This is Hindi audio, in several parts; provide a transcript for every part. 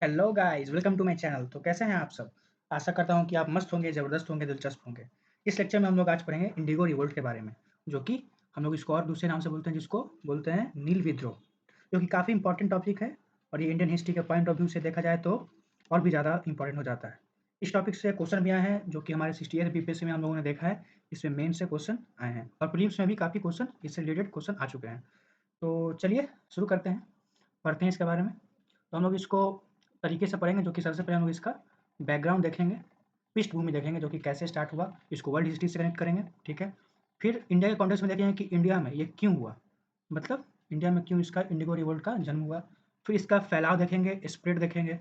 Hello guys, welcome to my channel. तो कैसे हैं आप सब? आशा करता हूँ कि आप मस्त होंगे, ज़बरदस्त होंगे, दिलचस्प होंगे। इस लेक्चर में हम लोग आज पढ़ेंगे इंडिगो रिवोल्ट के बारे में, जो कि हम लोग इसको और दूसरे नाम से बोलते हैं, जिसको बोलते हैं नील विद्रोह, जो कि काफ़ी इंपॉर्टेंट टॉपिक है और ये इंडियन हिस्ट्री के पॉइंट ऑफ व्यू से देखा जाए तो और भी ज़्यादा इंपॉर्टेंट हो जाता है। इस टॉपिक से क्वेश्चन भी आए हैं, जो कि हमारे 68 बीपीएससी में हम लोगों ने देखा है। इसमें मेन से क्वेश्चन आए हैं और प्रीलिम्स में भी काफ़ी क्वेश्चन इससे रिलेटेड क्वेश्चन आ चुके हैं। तो चलिए शुरू करते हैं, पढ़ते हैं इसके बारे में। तो हम लोग इसको तरीके से पढ़ेंगे, जो कि सबसे पहले हम लोग इसका बैकग्राउंड देखेंगे, पृष्ठभूमि देखेंगे, जो कि कैसे स्टार्ट हुआ, इसको वर्ल्ड हिस्ट्री से कनेक्ट करेंगे, ठीक है। फिर इंडिया के कॉन्टेक्स्ट में देखेंगे कि इंडिया में ये क्यों हुआ, मतलब इंडिया में क्यों इसका इंडिगो रिवोल्ट का जन्म हुआ। फिर इसका फैलाव देखेंगे, स्प्रेड देखेंगे।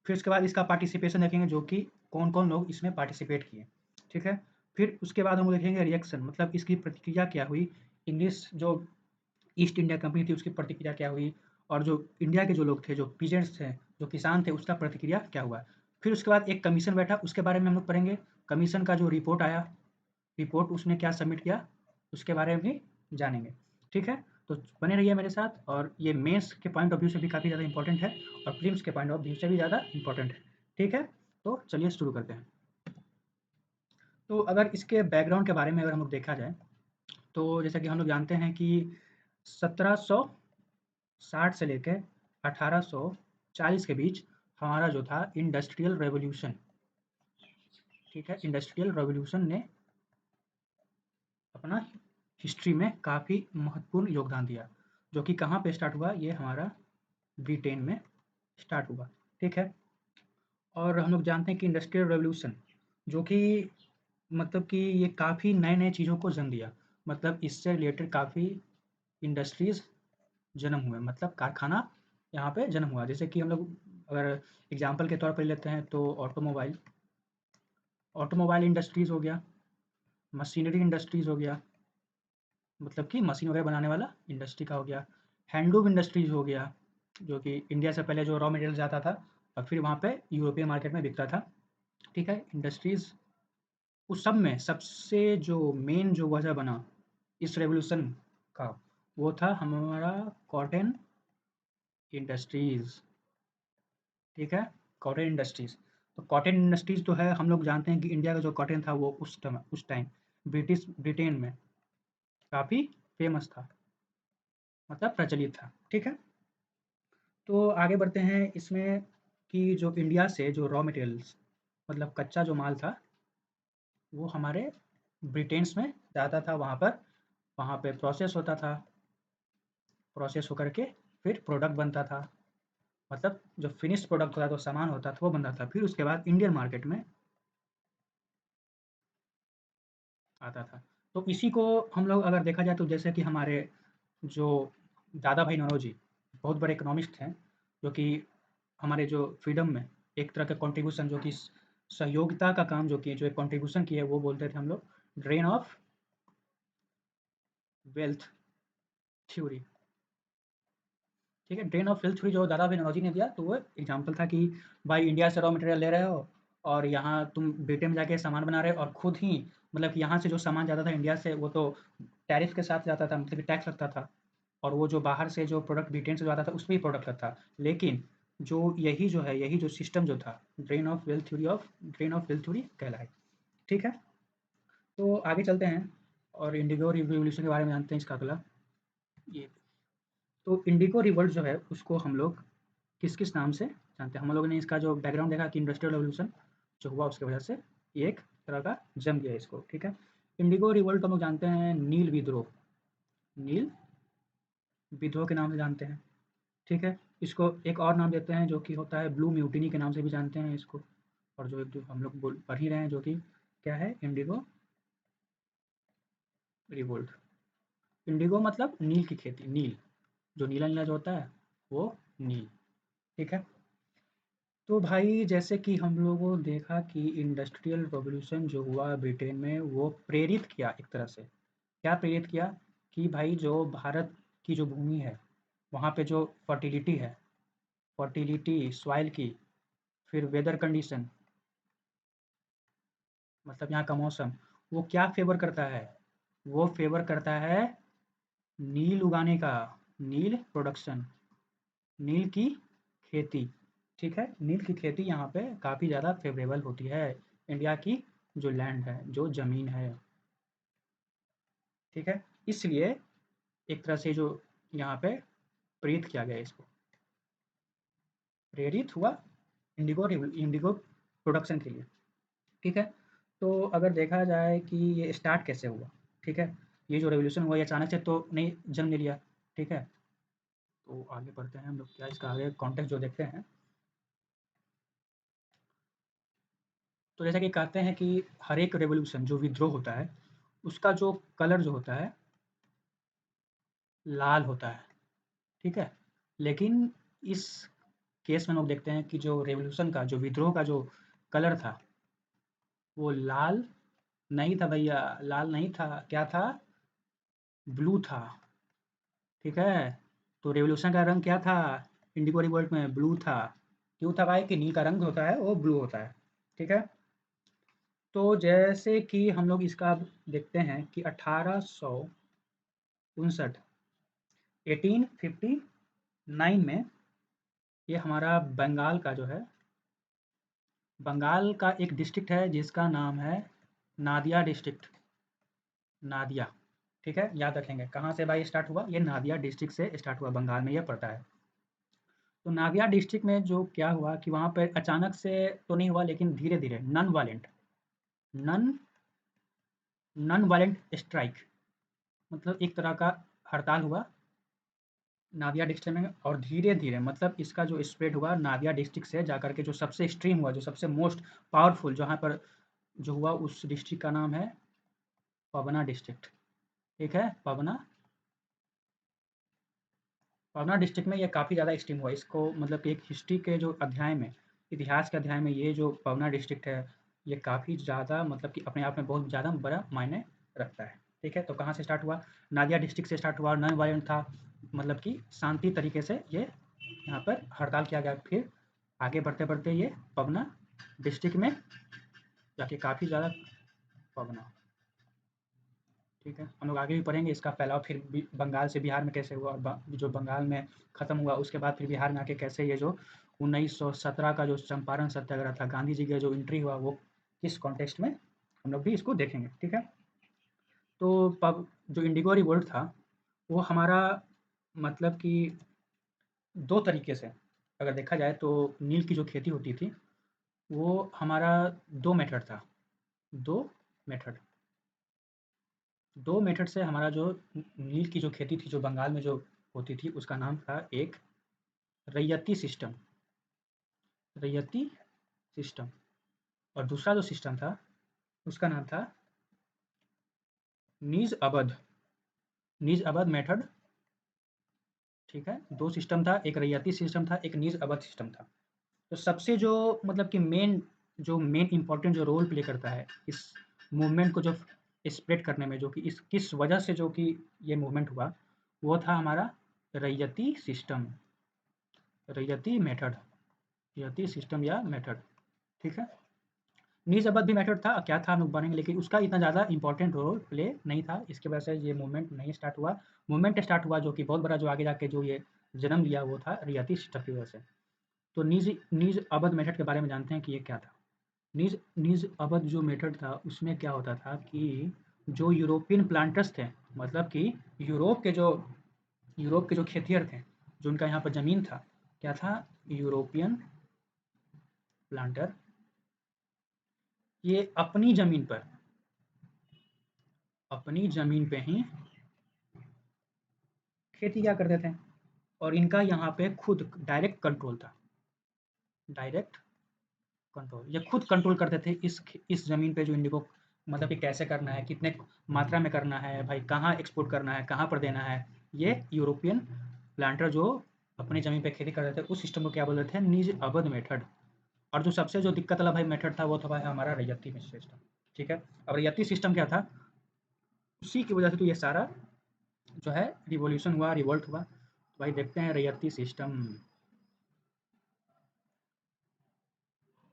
फिर उसके बाद इसका पार्टिसिपेशन देखेंगे, जो कि कौन कौन लोग इसमें पार्टिसिपेट किए, ठीक है। फिर उसके बाद हम लोग देखेंगे रिएक्शन, मतलब इसकी प्रतिक्रिया क्या हुई, इंग्लिश जो ईस्ट इंडिया कंपनी थी उसकी प्रतिक्रिया क्या हुई, और जो इंडिया के जो लोग थे, जो पीजेंट्स थे, जो किसान थे, उसका प्रतिक्रिया क्या हुआ। फिर उसके बाद एक कमीशन बैठा, उसके बारे में हम लोग पढ़ेंगे। कमीशन का जो रिपोर्ट आया, रिपोर्ट उसने क्या सबमिट किया, उसके बारे में भी जानेंगे, ठीक है। तो बने रहिए मेरे साथ, और ये मेंस के पॉइंट ऑफ व्यू से भी काफ़ी ज़्यादा इंपॉर्टेंट है और प्रीलिम्स के पॉइंट ऑफ व्यू से भी ज़्यादा इंपॉर्टेंट है, ठीक है। तो चलिए शुरू करते हैं। तो अगर इसके बैकग्राउंड के बारे में अगर हम लोग देखा जाए, तो जैसा कि हम लोग जानते हैं कि 1760 से लेके 1840 के बीच हमारा जो था इंडस्ट्रियल रेवोल्यूशन, ठीक है। इंडस्ट्रियल रेवोल्यूशन ने अपना हिस्ट्री में काफ़ी महत्वपूर्ण योगदान दिया, जो कि कहाँ पे स्टार्ट हुआ, ये हमारा ब्रिटेन में स्टार्ट हुआ, ठीक है। और हम लोग जानते हैं कि इंडस्ट्रियल रेवोल्यूशन, जो कि मतलब कि ये काफ़ी नए-नए चीज़ों को जन्म दिया, मतलब इससे रिलेटेड काफ़ी इंडस्ट्रीज़ जन्म हुए, मतलब कारखाना यहाँ पे जन्म हुआ। जैसे कि हम लोग अगर एग्ज़ाम्पल के तौर पे लेते हैं तो ऑटोमोबाइल, ऑटोमोबाइल इंडस्ट्रीज़ हो गया, मशीनरी इंडस्ट्रीज़ हो गया, मतलब कि मशीन वगैरह बनाने वाला इंडस्ट्री का हो गया। हैंडलूम इंडस्ट्रीज़ हो गया, जो कि इंडिया से पहले जो रॉ मटेरियल जाता था और फिर वहाँ पे यूरोपियन मार्केट में बिकता था, ठीक है। इंडस्ट्रीज़, उस सब में सबसे जो मेन जो वजह बना इस रेवोल्यूशन का, वो था हमारा कॉटन इंडस्ट्रीज़, ठीक है। कॉटन इंडस्ट्रीज़, तो कॉटन इंडस्ट्रीज़ जो है, हम लोग जानते हैं कि इंडिया का जो कॉटन था वो उस टाइम ब्रिटेन में काफ़ी फेमस था, मतलब प्रचलित था, ठीक है। तो आगे बढ़ते हैं इसमें कि जो इंडिया से जो रॉ मटेरियल्स, मतलब कच्चा जो माल था, वो हमारे ब्रिटेन्स में जाता था, वहाँ पे प्रोसेस होता था, प्रोसेस होकर के फिर प्रोडक्ट बनता था, मतलब जो फिनिश्ड प्रोडक्ट होता था, जो सामान होता था, वो बनता था, फिर उसके बाद इंडियन मार्केट में आता था। तो इसी को हम लोग अगर देखा जाए तो जैसे कि हमारे जो दादा भाई नौरोजी बहुत बड़े इकोनॉमिस्ट हैं, जो कि हमारे जो फ्रीडम में एक तरह का कंट्रीब्यूशन, जो कि सहयोगिता का काम जो किए, जो एक कंट्रीब्यूशन किए, वो बोलते थे हम लोग ड्रेन ऑफ वेल्थ थ्योरी, ठीक है। ड्रेन ऑफ वेल्थ थ्योरी जो दादा भाई नौरोजी ने दिया, तो वो एग्जाम्पल था कि भाई इंडिया से रॉ मटेरियल ले रहे हो और यहाँ तुम ब्रिटेन में जाके सामान बना रहे हो, और खुद ही मतलब कि यहाँ से जो सामान जाता था इंडिया से, वो तो टैरिफ के साथ जाता था, मतलब कि टैक्स लगता था, और वो जो बाहर से जो प्रोडक्ट ब्रिटेन से जो आता था, उस पे ही प्रोडक्ट लगता था। लेकिन जो यही जो है, यही जो सिस्टम जो था, ड्रेन ऑफ वेल्थ थ्योरी कहलाए, ठीक है। तो आगे चलते हैं और इंडिगो रिवॉल्यूशन के बारे में जानते हैं, इसका अगला ये। तो इंडिगो रिवोल्ट जो है, उसको हम लोग किस-किस नाम से जानते हैं? हम लोगों ने इसका जो बैकग्राउंड देखा कि इंडस्ट्रियल रेवोल्यूशन जो हुआ, उसकी वजह से ये एक तरह का जन्म दिया इसको, ठीक है। इंडिगो रिवोल्ट हम लोग जानते हैं नील विद्रोह, नील विद्रोह के नाम से जानते हैं, ठीक है। इसको एक और नाम देते हैं, जो कि होता है ब्लू म्यूटिनी के नाम से भी जानते हैं इसको। और जो हम लोग पढ़ ही रहे हैं, जो कि क्या है, इंडिगो रिवोल्ट। इंडिगो मतलब नील की खेती, नील, जो नीला-नीला जो होता है, वो नील, ठीक है। तो भाई जैसे कि हम लोगों ने देखा कि इंडस्ट्रियल रिवॉल्यूशन जो हुआ ब्रिटेन में, वो प्रेरित किया एक तरह से, क्या प्रेरित किया कि भाई जो भारत की जो भूमि है, वहाँ पे जो फर्टिलिटी सॉइल की, फिर वेदर कंडीशन, मतलब यहाँ का मौसम, वो क्या फेवर करता है, वो फेवर करता है नील उगाने का, नील प्रोडक्शन, नील की खेती, ठीक है, नील की खेती यहाँ पे काफ़ी ज़्यादा फेवरेबल होती है, इंडिया की जो लैंड है, जो ज़मीन है, ठीक है? इसलिए एक तरह से जो यहाँ पे प्रेरित किया गया इसको, प्रेरित हुआ इंडिगो प्रोडक्शन के लिए, ठीक है? तो अगर देखा जाए कि ये स्टार्ट कैसे हुआ, ठीक है? ये जो रेवोल्यूशन हुआ ये अचानक से तो नहीं जन्म ले लिया, ठीक है? तो आगे बढ़ते हैं हम लोग, क्या इसका आगे कॉन्टेक्स्ट जो देखते हैं। तो जैसा कि कहते हैं कि हर एक रेवोल्यूशन जो विद्रोह होता है, उसका जो कलर जो होता है, लाल होता है, ठीक है? लेकिन इस केस में हम लोग देखते हैं कि जो रेवोल्यूशन का, जो विद्रोह का जो कलर था, वो लाल नहीं था भैया, लाल नहीं था, क्या था? ब्लू था, ठीक है? तो रेवोल्यूशन का रंग क्या था? इंडिगो रिवोल्ट में ब्लू था। क्यों था भाई? कि नील का रंग होता है, वो ब्लू होता है, ठीक है? तो जैसे कि हम लोग इसका देखते हैं कि 1859 1859 में ये हमारा बंगाल का जो है, बंगाल का एक डिस्ट्रिक्ट है जिसका नाम है नादिया डिस्ट्रिक्ट, नादिया, ठीक है? याद रखेंगे कहाँ से भाई स्टार्ट हुआ, ये नादिया डिस्ट्रिक्ट से स्टार्ट हुआ, बंगाल में ये पड़ता है। तो नादिया डिस्ट्रिक्ट में जो क्या हुआ कि वहाँ पर अचानक से तो नहीं हुआ, लेकिन धीरे-धीरे नन नॉन वायलेंट स्ट्राइक, मतलब एक तरह का हड़ताल हुआ नादिया डिस्ट्रिक्ट में, और धीरे-धीरे मतलब इसका जो स्प्रेड हुआ नादिया डिस्ट्रिक्ट से जाकर के जो सबसे एक्सट्रीम हुआ, जो सबसे मोस्ट पावरफुल जहाँ पर जो हुआ, उस डिस्ट्रिक्ट का नाम है पवना डिस्ट्रिक्ट, ठीक है? पवना डिस्ट्रिक्ट में ये काफ़ी ज़्यादा एक्सट्रीम हुआ। इसको मतलब कि एक हिस्ट्री के जो अध्याय में, इतिहास के अध्याय में ये जो पवना डिस्ट्रिक्ट है, ये काफ़ी ज़्यादा मतलब कि अपने आप में बहुत ज़्यादा बड़ा मायने रखता है, ठीक है? तो कहाँ से स्टार्ट हुआ? नादिया डिस्ट्रिक्ट से स्टार्ट हुआ, नॉन वायलेंट था, मतलब कि शांति तरीके से ये यहाँ पर हड़ताल किया गया। फिर आगे बढ़ते-बढ़ते ये पवना डिस्ट्रिक्ट में जाके काफ़ी ज़्यादा पवना, ठीक है? हम लोग आगे भी पढ़ेंगे इसका फैलाव, फिर बंगाल से बिहार में कैसे हुआ, जो बंगाल में ख़त्म हुआ, उसके बाद फिर बिहार में आके कैसे ये जो 1917 का जो चंपारण सत्याग्रह था, गांधी जी का जो एंट्री हुआ, वो किस कॉन्टेक्स्ट में, हम लोग भी इसको देखेंगे, ठीक है? तो जो इंडिगो रिवोल्ट था, वो हमारा मतलब कि दो तरीके से अगर देखा जाए तो नील की जो खेती होती थी, वो हमारा दो मेथड था, दो मेथड दो मेथड से हमारा जो नील की जो खेती थी, जो बंगाल में जो होती थी, उसका नाम था एक रैयती सिस्टम, रैयती सिस्टम, और दूसरा जो सिस्टम था, उसका नाम था निज अवध, निज अवध मेथड, ठीक है? दो सिस्टम था, एक रैयती सिस्टम था, एक निज अवध सिस्टम था। तो सबसे जो मतलब कि मेन इम्पोर्टेंट जो रोल प्ले करता है इस मूवमेंट को जो स्प्रेड करने में, जो कि इस किस वजह से जो कि ये मूवमेंट हुआ, वो था हमारा रैयती सिस्टम, रैयती मेथड, रैयती सिस्टम या मेथड, ठीक है? निज अवध भी मेथड था, क्या था हम लोग बढ़ेंगे, लेकिन उसका इतना ज़्यादा इंपॉर्टेंट रोल प्ले नहीं था, इसकी वजह से ये मूवमेंट नहीं स्टार्ट हुआ। मूवमेंट स्टार्ट हुआ जो कि बहुत बड़ा, जो आगे जाके जो ये जन्म लिया, वो था रैयती सिस्टम की वजह से। तो निज निज अवध मेथड के बारे में जानते हैं कि ये क्या था। निज निज अवध जो मेथड था, उसमें क्या होता था कि जो यूरोपियन प्लांटर्स थे, मतलब कि यूरोप के जो यूरोप के जो खेतिहर थे, जो उनका यहाँ पर ज़मीन था, क्या था? यूरोपियन प्लांटर, ये अपनी ज़मीन पे ही खेती क्या करते थे, और इनका यहाँ पे खुद डायरेक्ट कंट्रोल था, डायरेक्ट कंट्रोल, ये खुद कंट्रोल करते थे इस ज़मीन पे जो इंडिगो, मतलब कि कैसे करना है, कितने मात्रा में करना है भाई, कहाँ एक्सपोर्ट करना है, कहाँ पर देना है, ये यूरोपियन प्लांटर जो अपनी ज़मीन पे खेती करते थे, उस सिस्टम को क्या बोलते थे? निज अवध मेथड। और जो सबसे जो दिक्कत वाला भाई मेथड था, वो था भाई हमारा रैयती सिस्टम, ठीक है? अब रैयती सिस्टम क्या था? उसी की वजह से तो ये सारा जो है रिवॉल्यूशन हुआ, रिवोल्ट हुआ। तो भाई देखते हैं रैयती सिस्टम,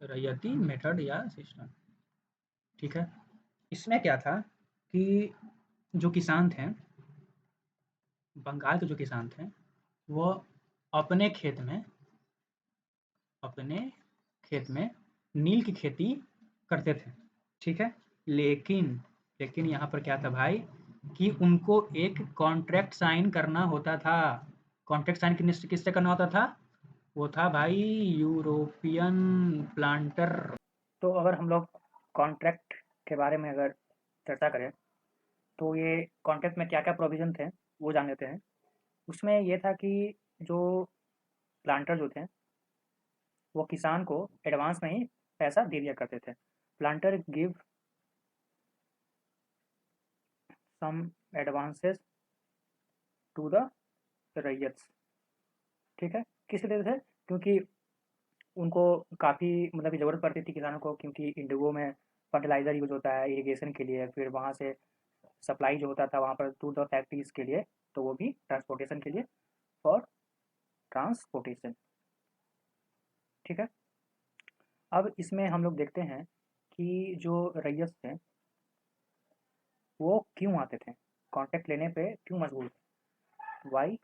रैयती मेथड या सिस्टम, ठीक है? इसमें क्या था कि जो किसान थे, बंगाल के जो किसान थे, वो अपने खेत में अपने खेत में नील की खेती करते थे, ठीक है? लेकिन यहाँ पर क्या था भाई कि उनको एक कॉन्ट्रैक्ट साइन करना होता था। कॉन्ट्रैक्ट साइन किससे करना होता था? वो था भाई यूरोपियन प्लांटर। तो अगर हम लोग कॉन्ट्रैक्ट के बारे में अगर चर्चा करें, तो ये कॉन्ट्रैक्ट में क्या-क्या प्रोविज़न थे, वो जान लेते हैं। उसमें ये था कि जो प्लांटर जो थे, वो किसान को एडवांस में ही पैसा दे दिया करते थे। Planter give some advances to the ryots, ठीक है? किस लिए देते थे? क्योंकि उनको काफ़ी मतलब कि ज़रूरत पड़ती थी किसानों को, क्योंकि इंडिगो में फर्टिलाइज़र यूज़ होता है इरिगेशन के लिए, फिर वहाँ से सप्लाई जो होता था वहाँ पर दूर-दूर फैक्ट्रीज़ के लिए, तो वो भी ट्रांसपोर्टेशन के लिए, फॉर ट्रांसपोर्टेशन, ठीक है? अब इसमें हम लोग देखते हैं कि जो रैयत थे, वो क्यों आते थे? कॉन्ट्रैक्ट लेने पे क्यों मजबूर थे? Why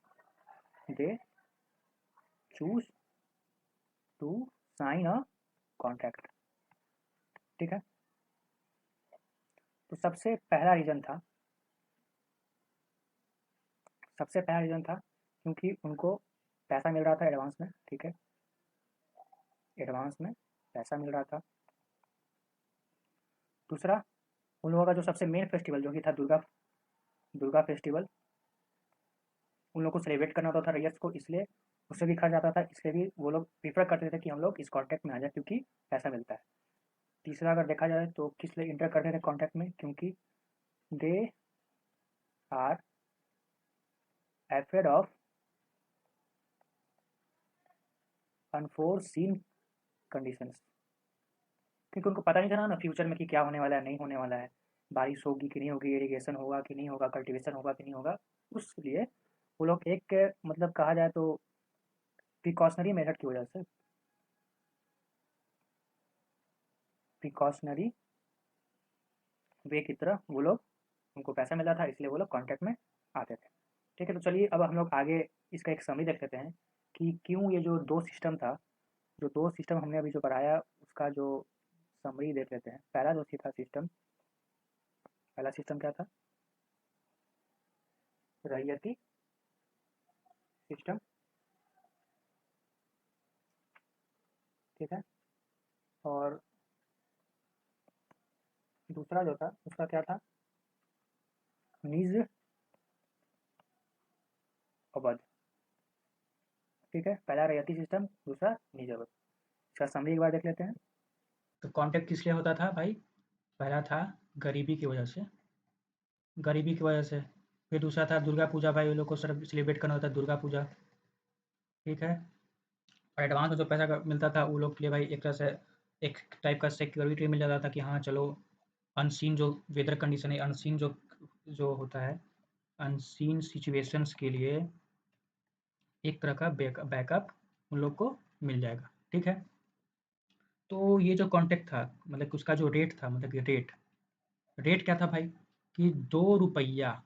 they choose to sign a contract, ठीक है? तो सबसे पहला रीज़न था क्योंकि उनको पैसा मिल रहा था एडवांस में, ठीक है? एडवांस में पैसा मिल रहा था। दूसरा, उन लोगों का जो सबसे मेन फेस्टिवल जो कि था दुर्गा दुर्गा फेस्टिवल, उन लोगों को सेलिब्रेट करना होता था रैयत को, इसलिए उससे भी खर्च आता था, इसलिए भी वो लोग प्रेफ़र करते थे कि हम लोग इस कॉन्ट्रैक्ट में आ जाएँ क्योंकि पैसा मिलता है। तीसरा अगर देखा जाए तो किस लिए एंटर करते थे कॉन्ट्रैक्ट में? क्योंकि they are afraid of unforeseen conditions, क्योंकि उनको पता नहीं था ना फ्यूचर में कि क्या होने वाला है, नहीं होने वाला है। बारिश होगी कि नहीं होगी, इरिगेशन होगा कि नहीं होगा, कल्टीवेशन होगा कि नहीं होगा। उसलिए वो लोग एक मतलब कहा जाए तो प्रिकॉशनरी मेथड की वजह से प्रिकॉशनरी वे की तरह वो लोग उनको पैसा मिला था, इसलिए वो लोग कॉन्ट्रैक्ट में आते थे। ठीक है, तो चलिए अब हम लोग आगे इसका एक समरी देख लेते हैं कि क्यों ये जो 2 सिस्टम था, जो 2 सिस्टम हमने अभी जो पढ़ाया उसका जो समरी देख लेते हैं। पहला सिस्टम क्या था? रैयती सिस्टम, ठीक है? और दूसरा जो था उसका क्या था? निज अवध, ठीक है? पहला रैयती सिस्टम, दूसरा निज अवध। इसका समरी एक बार देख लेते हैं। तो कॉन्टेक्ट किस लिए होता था भाई? पहला था गरीबी की वजह से, गरीबी की वजह से। फिर दूसरा था दुर्गा पूजा, भाई वो लोग को सेलिब्रेट करना होता है दुर्गा पूजा, ठीक है? और एडवांस में जो पैसा मिलता था वो लोग के लिए भाई एक तरह से एक टाइप का सिक्योरिटी मिल जाता था कि हाँ चलो, अनसीन जो वेदर कंडीशन है, अनसीन जो जो होता है, अनसीन सिचुएशंस के लिए एक तरह का बैकअप उन लोग को मिल जाएगा, ठीक है? तो ये जो कॉन्ट्रैक्ट था मतलब कि उसका जो रेट था, मतलब कि रेट क्या था भाई कि 2 रुपया,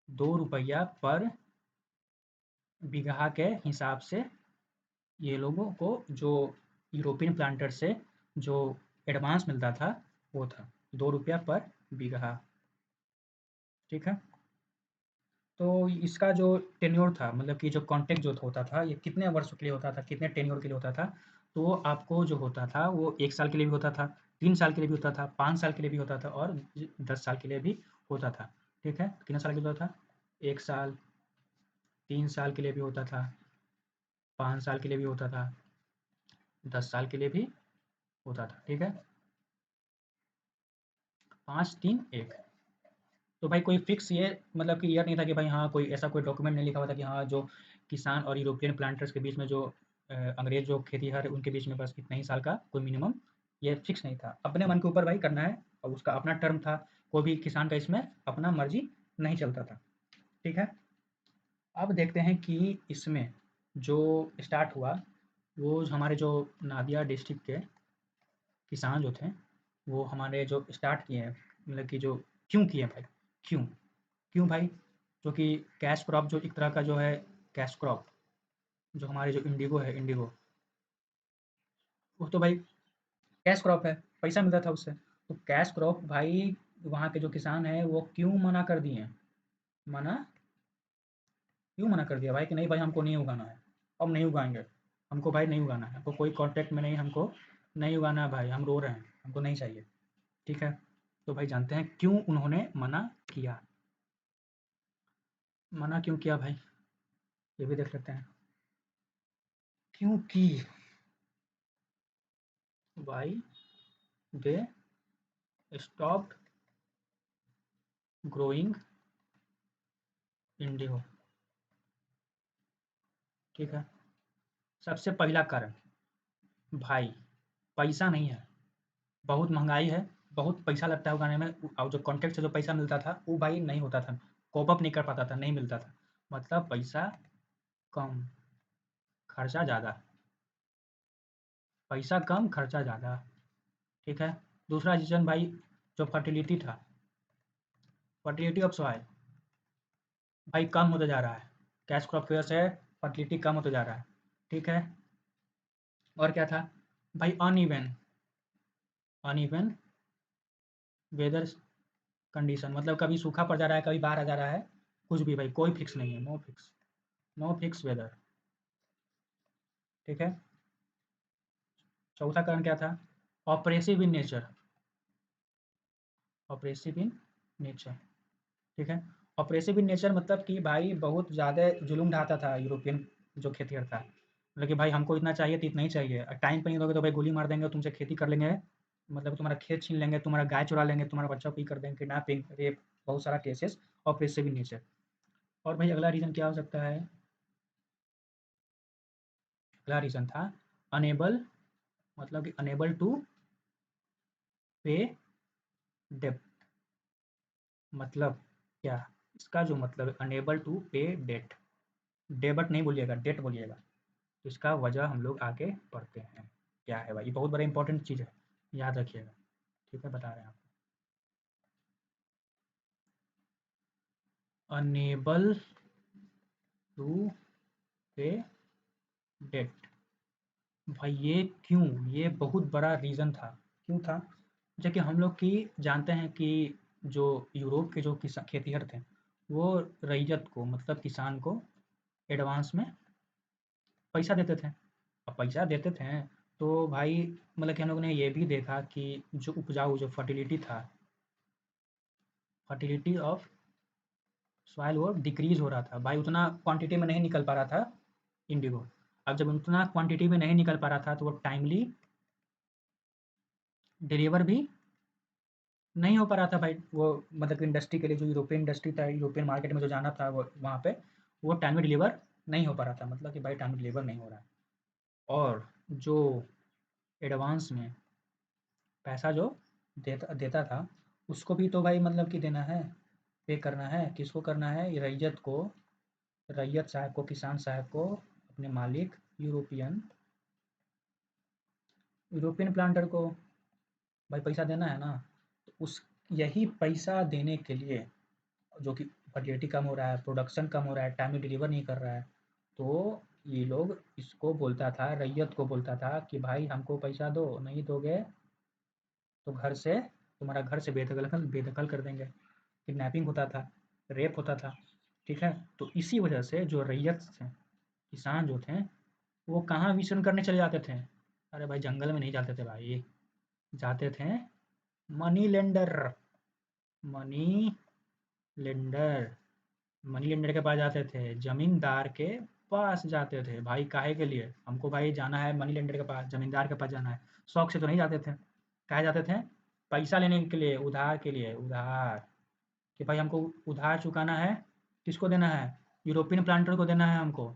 2 रुपया पर बीघा के हिसाब से ये लोगों को जो यूरोपियन प्लांटर से जो एडवांस मिलता था वो था 2 रुपया पर बीघा, ठीक है? तो इसका जो टेन्योर था मतलब कि जो कॉन्ट्रैक्ट जो होता था ये कितने वर्षों के लिए होता था, कितने टेन्योर के लिए होता था? तो आपको जो होता था वो 1 साल के लिए भी होता था, 3 साल के लिए भी होता था, 5 साल के लिए भी होता था और 10 साल के लिए भी होता था, ठीक है? कितने साल के लिए होता था? 1 साल, 3 साल के लिए भी होता था, 5 साल के लिए भी होता था, 10 साल के लिए भी होता था, ठीक है? 5, 3, 1। तो भाई कोई फिक्स ये मतलब कि ईयर नहीं था कि भाई हाँ, कोई ऐसा कोई डॉक्यूमेंट नहीं लिखा हुआ था कि हाँ, जो किसान और यूरोपियन प्लांटर्स के बीच में जो अंग्रेज़ जो खेतीहर है, उनके बीच में बस इतना ही साल का कोई मिनिमम ये फिक्स नहीं था। अपने मन के ऊपर भाई करना है और उसका अपना टर्म था। कोई भी किसान का इसमें अपना मर्ज़ी नहीं चलता था, ठीक है? अब देखते हैं कि इसमें जो स्टार्ट हुआ, वो हमारे जो नादिया डिस्ट्रिक्ट के किसान जो थे, वो हमारे जो स्टार्ट किए हैं मतलब कि जो क्यों किए भाई? क्यों? क्यों भाई? क्योंकि कैश क्रॉप जो एक तरह का जो है कैश क्रॉप, जो हमारे जो इंडिगो है, इंडिगो, वो तो भाई कैश क्रॉप है, पैसा मिलता था उससे। तो कैश क्रॉप भाई वहाँ के जो किसान हैं वो क्यों मना कर दिए? मना क्यों मना कर दिया भाई कि नहीं भाई हमको नहीं उगाना है, हम नहीं उगाएँगे, हमको भाई नहीं उगाना है, हमको कोई कॉन्टैक्ट में नहीं, हमको नहीं उगाना है भाई, हम रो रहे हैं, हमको नहीं चाहिए, ठीक है? तो भाई जानते हैं क्यों उन्होंने मना किया? मना क्यों किया भाई? ये भी देख लेते हैं। क्योंकि why they stopped growing Indigo, ठीक है? सबसे पहला कारण भाई पैसा नहीं है, बहुत महँगाई है, बहुत पैसा लगता है उगाने में और जो कॉन्ट्रैक्ट से जो पैसा मिलता था, वो भाई नहीं होता था, कोप अप नहीं कर पाता था, नहीं मिलता था। मतलब पैसा कम, खर्चा ज़्यादा, पैसा कम, खर्चा ज़्यादा, ठीक है? दूसरा रीज़न भाई जो फर्टिलिटी था, फर्टिलिटी ऑफ सॉइल भाई कम होता जा रहा है, कैश क्रॉप की वजह से फर्टिलिटी कम होता जा रहा है, ठीक है? और क्या था? भाई अनइवन, अनइवन वेदर कंडीशन, मतलब कभी सूखा पड़ जा रहा है, कभी बाढ़ आ जा रहा है, कुछ भी भाई कोई फिक्स नहीं है, नो फिक्स वेदर, ठीक है? चौथा कारण क्या था? Oppressive in nature, oppressive in nature, ठीक है? ऑपरेसिव इन नेचर मतलब कि भाई बहुत ज़्यादा जुल्म ढाता था यूरोपियन जो खेतीहर था, मतलब कि भाई हमको इतना चाहिए तो इतना ही चाहिए, टाइम पे नहीं दोगे तो भाई गोली मार देंगे, तुमसे खेती कर लेंगे, मतलब तुम्हारा खेत छीन लेंगे, तुम्हारा गाय चुरा लेंगे, तुम्हारा बच्चा को ही कर देंगे, किडनैपिंग, रेप, बहुत सारा केसेस ऑपरेसिव इन नेचर। और भाई अगला रीज़न क्या हो सकता है? अगला रीज़न था अनेबल, मतलब कि अनेबल टू पे डेब्ट, मतलब क्या? इसका जो मतलब है अनेबल टू पे डेट, डेब्ट नहीं बोलिएगा, डेट बोलिएगा। तो इसका वजह हम लोग आगे पढ़ते हैं। क्या है भाई? ये बहुत बड़ा इंपॉर्टेंट चीज़ है, याद रखिएगा, ठीक है? बता रहे हैं आपको। अनेबल टू पे डेट, भाई ये क्यों? ये बहुत बड़ा रीज़न था। क्यों था? जैसे कि हम लोग की जानते हैं कि जो यूरोप के जो खेतिहर थे, वो रैयत को मतलब किसान को एडवांस में पैसा देते थे। अब पैसा देते थे तो भाई मतलब कि हम लोगों ने ये भी देखा कि जो उपजाऊ जो फर्टिलिटी था, फर्टिलिटी ऑफ सॉइल वो डिक्रीज़ हो रहा था। भाई उतना क्वांटिटी में नहीं निकल पा रहा था इंडिगो। अब जब उतना क्वांटिटी में नहीं निकल पा रहा था तो वो टाइमली डिलीवर भी नहीं हो पा रहा था भाई। वो मतलब कि इंडस्ट्री के लिए जो यूरोपियन इंडस्ट्री था, यूरोपियन मार्केट में जो जाना था वो वहाँ पे, वो टाइमली डिलीवर नहीं हो पा रहा था। मतलब कि भाई टाइमली डिलीवर नहीं हो रहा है। और जो एडवांस में पैसा जो देता देता था, उसको भी तो भाई मतलब कि देना है, पे करना है। किसको करना है? ये रैयत को, रैयत साहब को, किसान साहब को, अपने मालिक यूरोपियन यूरोपियन प्लांटर को भाई पैसा देना है ना। तो उस यही पैसा देने के लिए जो कि फर्टिलिटी कम हो रहा है, प्रोडक्शन कम हो रहा है, टाइमली डिलीवर नहीं कर रहा है, तो ये लोग इसको बोलता था, रैयत को बोलता था कि भाई हमको पैसा दो, नहीं दोगे तो घर से तुम्हारा घर से बेदखल बेदखल कर देंगे। किडनैपिंग होता था, रेप होता था, ठीक है? तो इसी वजह से जो रैयत थे, किसान जो थे, वो कहाँ मिशन करने चले जाते थे? अरे भाई जंगल में नहीं जाते थे भाई, जाते थे money lender, money lender, money lender के पास जाते थे, ज़मींदार के पास जाते थे। भाई काहे के लिए? हमको भाई जाना है मनी लेंडर के पास, ज़मींदार के पास जाना है। शौक से तो नहीं जाते थे। काहे जाते थे? पैसा लेने के लिए, उधार के लिए, उधार, कि भाई हमको उधार चुकाना है। किसको देना है? यूरोपियन प्लांटर को देना है हमको,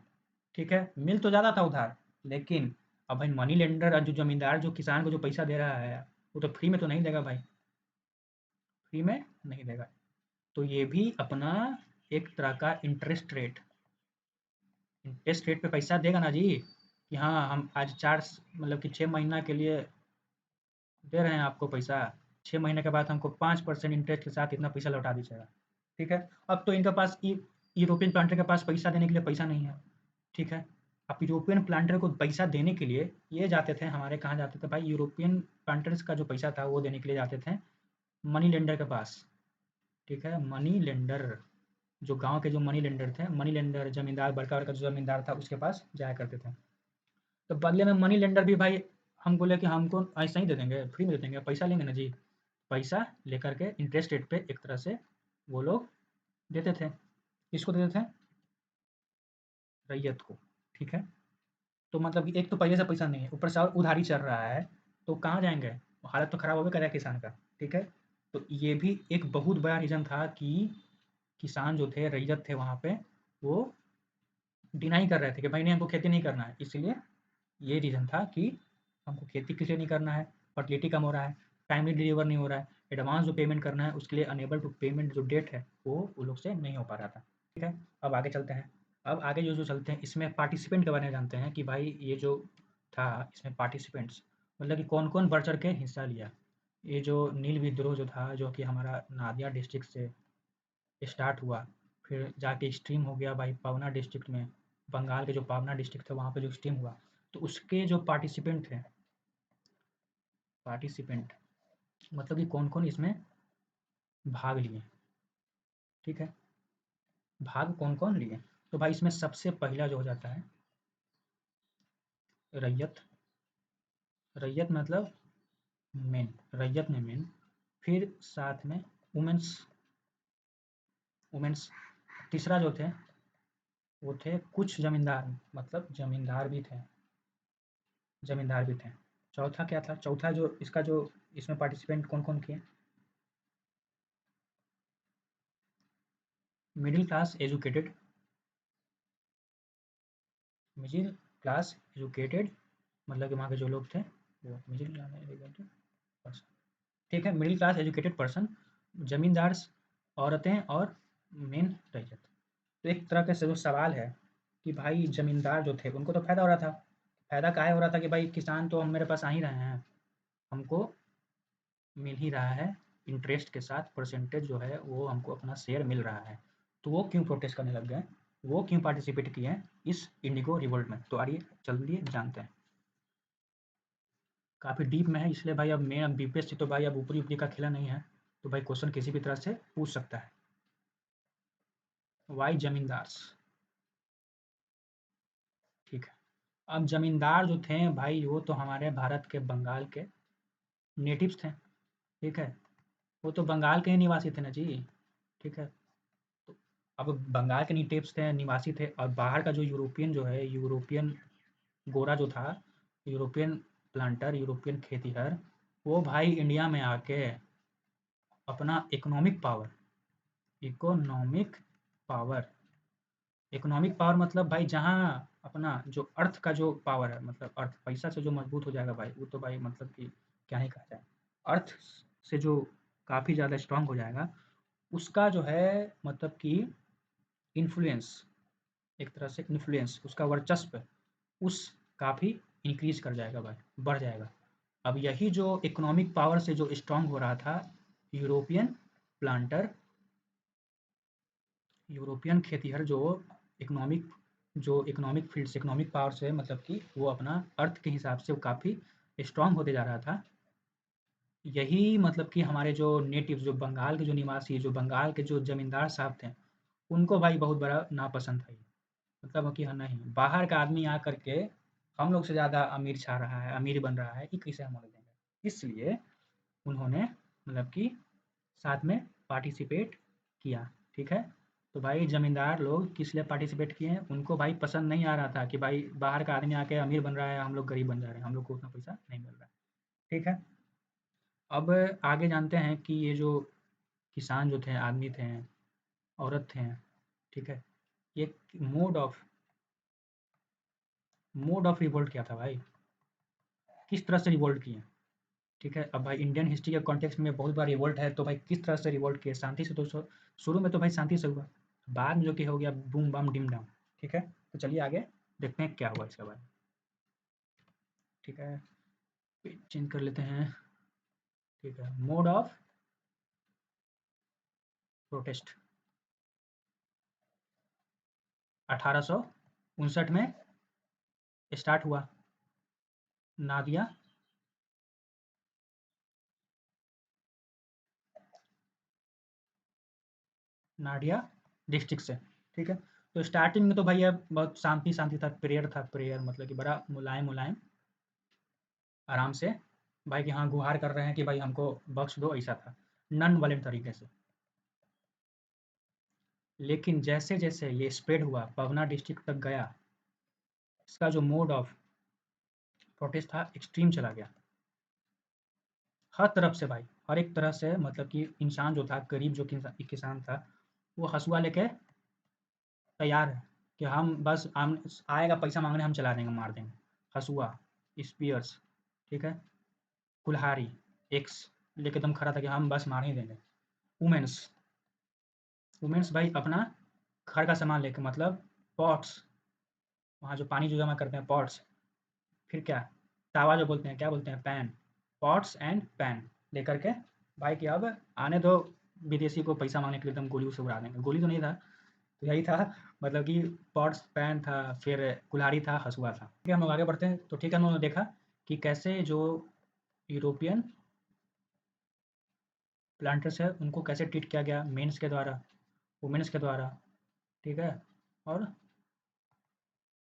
ठीक है? मिल तो ज़्यादा था उधार, लेकिन अब भाई मनी लेंडर जो ज़मींदार जो किसान को जो पैसा दे रहा है, वो तो फ्री में तो नहीं देगा भाई, फ्री में नहीं देगा। तो ये भी अपना एक तरह का इंटरेस्ट रेट पे पैसा देगा ना जी, कि हाँ हम आज 4 मतलब कि 6 महीना के लिए दे रहे हैं आपको पैसा, 6 महीने के बाद हमको 5% इंटरेस्ट के साथ इतना पैसा लौटा दीजिएगा, ठीक है? अब तो इनके पास यूरोपियन कंट्री के पास पैसा देने के लिए पैसा नहीं है, ठीक है? अब यूरोपियन प्लांटर को पैसा देने के लिए ये जाते थे, हमारे कहाँ जाते थे भाई, यूरोपियन प्लांटर्स का जो पैसा था वो देने के लिए जाते थे मनी लेंडर के पास। ठीक है, मनी लेंडर, जो गांव के जो मनी लेंडर थे, मनी लेंडर जमींदार, बड़का बड़का जो जमींदार था उसके पास जाया करते थे। तो बदले में मनी लेंडर भी भाई हम बोले कि हमको ऐसा ही दे देंगे, फ्री में दे देंगे, पैसा लेंगे ना जी। पैसा लेकर के इंटरेस्ट रेट पे एक तरह से वो लोग देते थे। किसको देते थे? रैयत को। ठीक है, तो मतलब कि एक तो पहले से पैसा नहीं है, ऊपर से और उधारी चल रहा है, तो कहाँ जाएंगे? हालत तो खराब होगा करेगा किसान का। ठीक है, तो ये भी एक बहुत बड़ा रीज़न था कि किसान जो थे, रैयत थे वहाँ पे, वो डिनाई कर रहे थे कि भाई नहीं, हमको खेती नहीं करना है। इसलिए ये रीज़न था कि हमको खेती किस लिए नहीं करना है, फर्टिलिटी कम हो रहा है, टाइमली डिलीवर नहीं हो रहा है, एडवांस जो पेमेंट करना है उसके लिए अनेबल टू पेमेंट जो डेट है वो लोग से नहीं हो पा रहा था। ठीक है, अब आगे चलते हैं। अब आगे जो जो चलते हैं इसमें पार्टिसिपेंट के बारे में जानते हैं कि भाई ये जो था इसमें पार्टिसिपेंट्स मतलब कि कौन कौन बढ़ चढ़ के हिस्सा लिया। ये जो नील विद्रोह जो था, जो कि हमारा नादिया डिस्ट्रिक्ट से स्टार्ट हुआ, फिर जाके स्ट्रीम हो गया भाई पावना डिस्ट्रिक्ट में, बंगाल के जो पावना डिस्ट्रिक्ट था वहाँ पे जो स्ट्रीम हुआ, तो उसके जो पार्टिसिपेंट थे, पार्टिसिपेंट मतलब कि कौन कौन इसमें भाग लिए। ठीक है, भाग कौन कौन लिए, तो भाई इसमें सबसे पहला जो हो जाता है रैयत। रैयत मतलब मेन, रैयत में मेन, फिर साथ में वुमेन्स, वुमेन्स तीसरा जो थे वो थे कुछ जमींदार, मतलब जमींदार भी थे, जमींदार भी थे। चौथा क्या था? चौथा जो इसका जो इसमें पार्टिसिपेंट कौन कौन किए? Middle class educated, middle class educated मतलब कि वहाँ के जो लोग थे वो मिडिल क्लास एजुकेटेड पर्सन। ठीक है, मिडिल क्लास एजुकेटेड पर्सन, जमींदार, औरतें और मेन रैयत। तो एक तरह का जो सवाल है कि भाई जमींदार जो थे उनको तो फ़ायदा हो रहा था। फ़ायदा काहे हो रहा था कि भाई किसान तो हम मेरे पास आ ही रहे हैं, हमको मिल ही रहा है, इंटरेस्ट के साथ परसेंटेज जो है वो हमको अपना शेयर मिल रहा है। तो वो क्यों प्रोटेस्ट करने लग गए? वो क्यों पार्टिसिपेट किए इस इंडिगो रिवोल्ट में? तो आइए चलिए जानते हैं। काफ़ी डीप में है इसलिए भाई अब मैं अब बीपीएससी तो भाई अब ऊपरी-ऊपरी का खेला नहीं है, तो भाई क्वेश्चन किसी भी तरह से पूछ सकता है। व्हाई ज़मींदार्स? ठीक है, अब ज़मींदार जो थे भाई वो तो हमारे भारत के बंगाल के नेटिव्स थे। ठीक है, वो तो बंगाल के ही निवासी थे ना जी। ठीक है, तो अब बंगाल के नेटिव्स थे, निवासी थे, और बाहर का जो यूरोपियन जो है, यूरोपियन गोरा जो था, यूरोपियन प्लांटर, यूरोपियन खेतीहर, वो भाई इंडिया में आके अपना economic power, economic power, economic power मतलब भाई जहाँ अपना जो अर्थ का जो पावर है, मतलब अर्थ पैसा से जो मजबूत हो जाएगा भाई, वो तो भाई मतलब कि क्या ही कहा जाए, अर्थ से जो काफ़ी ज़्यादा स्ट्रांग हो जाएगा, उसका जो है मतलब कि इन्फ्लुएंस, एक तरह से इन्फ्लुएंस, उसका वर्चस्व उस काफ़ी इंक्रीज कर जाएगा भाई, बढ़ जाएगा। अब यही जो इकोनॉमिक पावर से जो स्ट्रांग हो रहा था, यूरोपियन प्लांटर, यूरोपियन खेतीहर जो इकोनॉमिक फील्ड से, इकोनॉमिक पावर से मतलब कि वो अपना अर्थ के हिसाब से वो काफ़ी स्ट्रांग होते जा रहा था। यही मतलब कि हमारे जो नेटिव, जो बंगाल के जो निवासी, जो बंगाल के जो ज़मींदार साहब थे, उनको भाई बहुत बड़ा नापसंद था ये। मतलब कि हाँ, नहीं, बाहर का आदमी आ कर के हम लोग से ज़्यादा अमीर छा रहा है, अमीर बन रहा है, ये कैसे हम होने देंगे? इसलिए उन्होंने मतलब कि साथ में पार्टिसिपेट किया। ठीक है, तो भाई ज़मींदार लोग किस लिए पार्टिसिपेट किए हैं? उनको भाई पसंद नहीं आ रहा था कि भाई बाहर का आदमी आके अमीर बन रहा है, हम लोग गरीब बन जा रहे हैं, हम लोग को उतना पैसा नहीं मिल रहा है। ठीक है, अब आगे जानते हैं कि ये जो किसान जो थे, आदमी थे, औरत थे, ठीक है, ये मोड ऑफ रिवोल्ट क्या था भाई? किस तरह से रिवोल्ट किए? ठीक है, अब भाई इंडियन हिस्ट्री के कॉन्टेक्स्ट में बहुत बार रिवोल्ट है, तो भाई किस तरह से रिवोल्ट किए? शांति से तो शुरू में तो भाई शांति से हुआ, बाद में जो कि हो गया बूम बम डिम डम। ठीक है, तो चलिए आगे देखते हैं क्या हुआ इसके बाद। ठीक है, पेज चेंज कर लेते हैं। ठीक है, मोड ऑफ प्रोटेस्ट 1859 में स्टार्ट हुआ नादिया नाडिया डिस्ट्रिक्ट से, ठीक है। तो स्टार्टिंग में तो भैया बहुत शांति शांति था, प्रेयर था, प्रेयर मतलब कि बड़ा मुलायम मुलायम आराम से भाई कि हाँ गुहार कर रहे हैं कि भाई हमको बख्श दो, ऐसा था नन वायलेंट तरीके से। लेकिन जैसे जैसे ये स्प्रेड हुआ पवना डिस्ट्रिक्ट तक गया, इसका जो मोड ऑफ प्रोटेस्ट था एक्सट्रीम चला गया, हर तरफ से भाई, हर एक तरह से मतलब कि इंसान जो था गरीब जो किसान था वो हसुआ लेके तैयार है कि हम बस हम आएगा पैसा मांगने हम चला देंगे मार देंगे, हसुआ स्पीयर्स, ठीक है, कुल्हाड़ी एक्स लेके एकदम खड़ा था कि हम बस मार ही देंगे। वुमेन्स वुमेन्स भाई अपना घर का सामान लेके मतलब पॉट्स, वहाँ जो पानी जो जमा करते हैं पॉट्स, फिर क्या तावा जो बोलते हैं, क्या बोलते हैं, पैन, पॉट्स एंड पैन लेकर के भाई कि अब आने दो विदेशी को पैसा मांगने के लिए एकदम गोली से उड़ा देंगे, गोली तो नहीं था, तो यही था मतलब कि पॉट्स पैन था, फिर कुल्हाड़ी था, हसुआ था। ठीक है हम लोग आगे बढ़ते हैं, तो ठीक है हम लोगों ने देखा कि कैसे जो यूरोपियन प्लांटर्स है उनको कैसे ट्रीट किया गया मेंस के द्वारा, वुमेन्स के द्वारा, ठीक है, और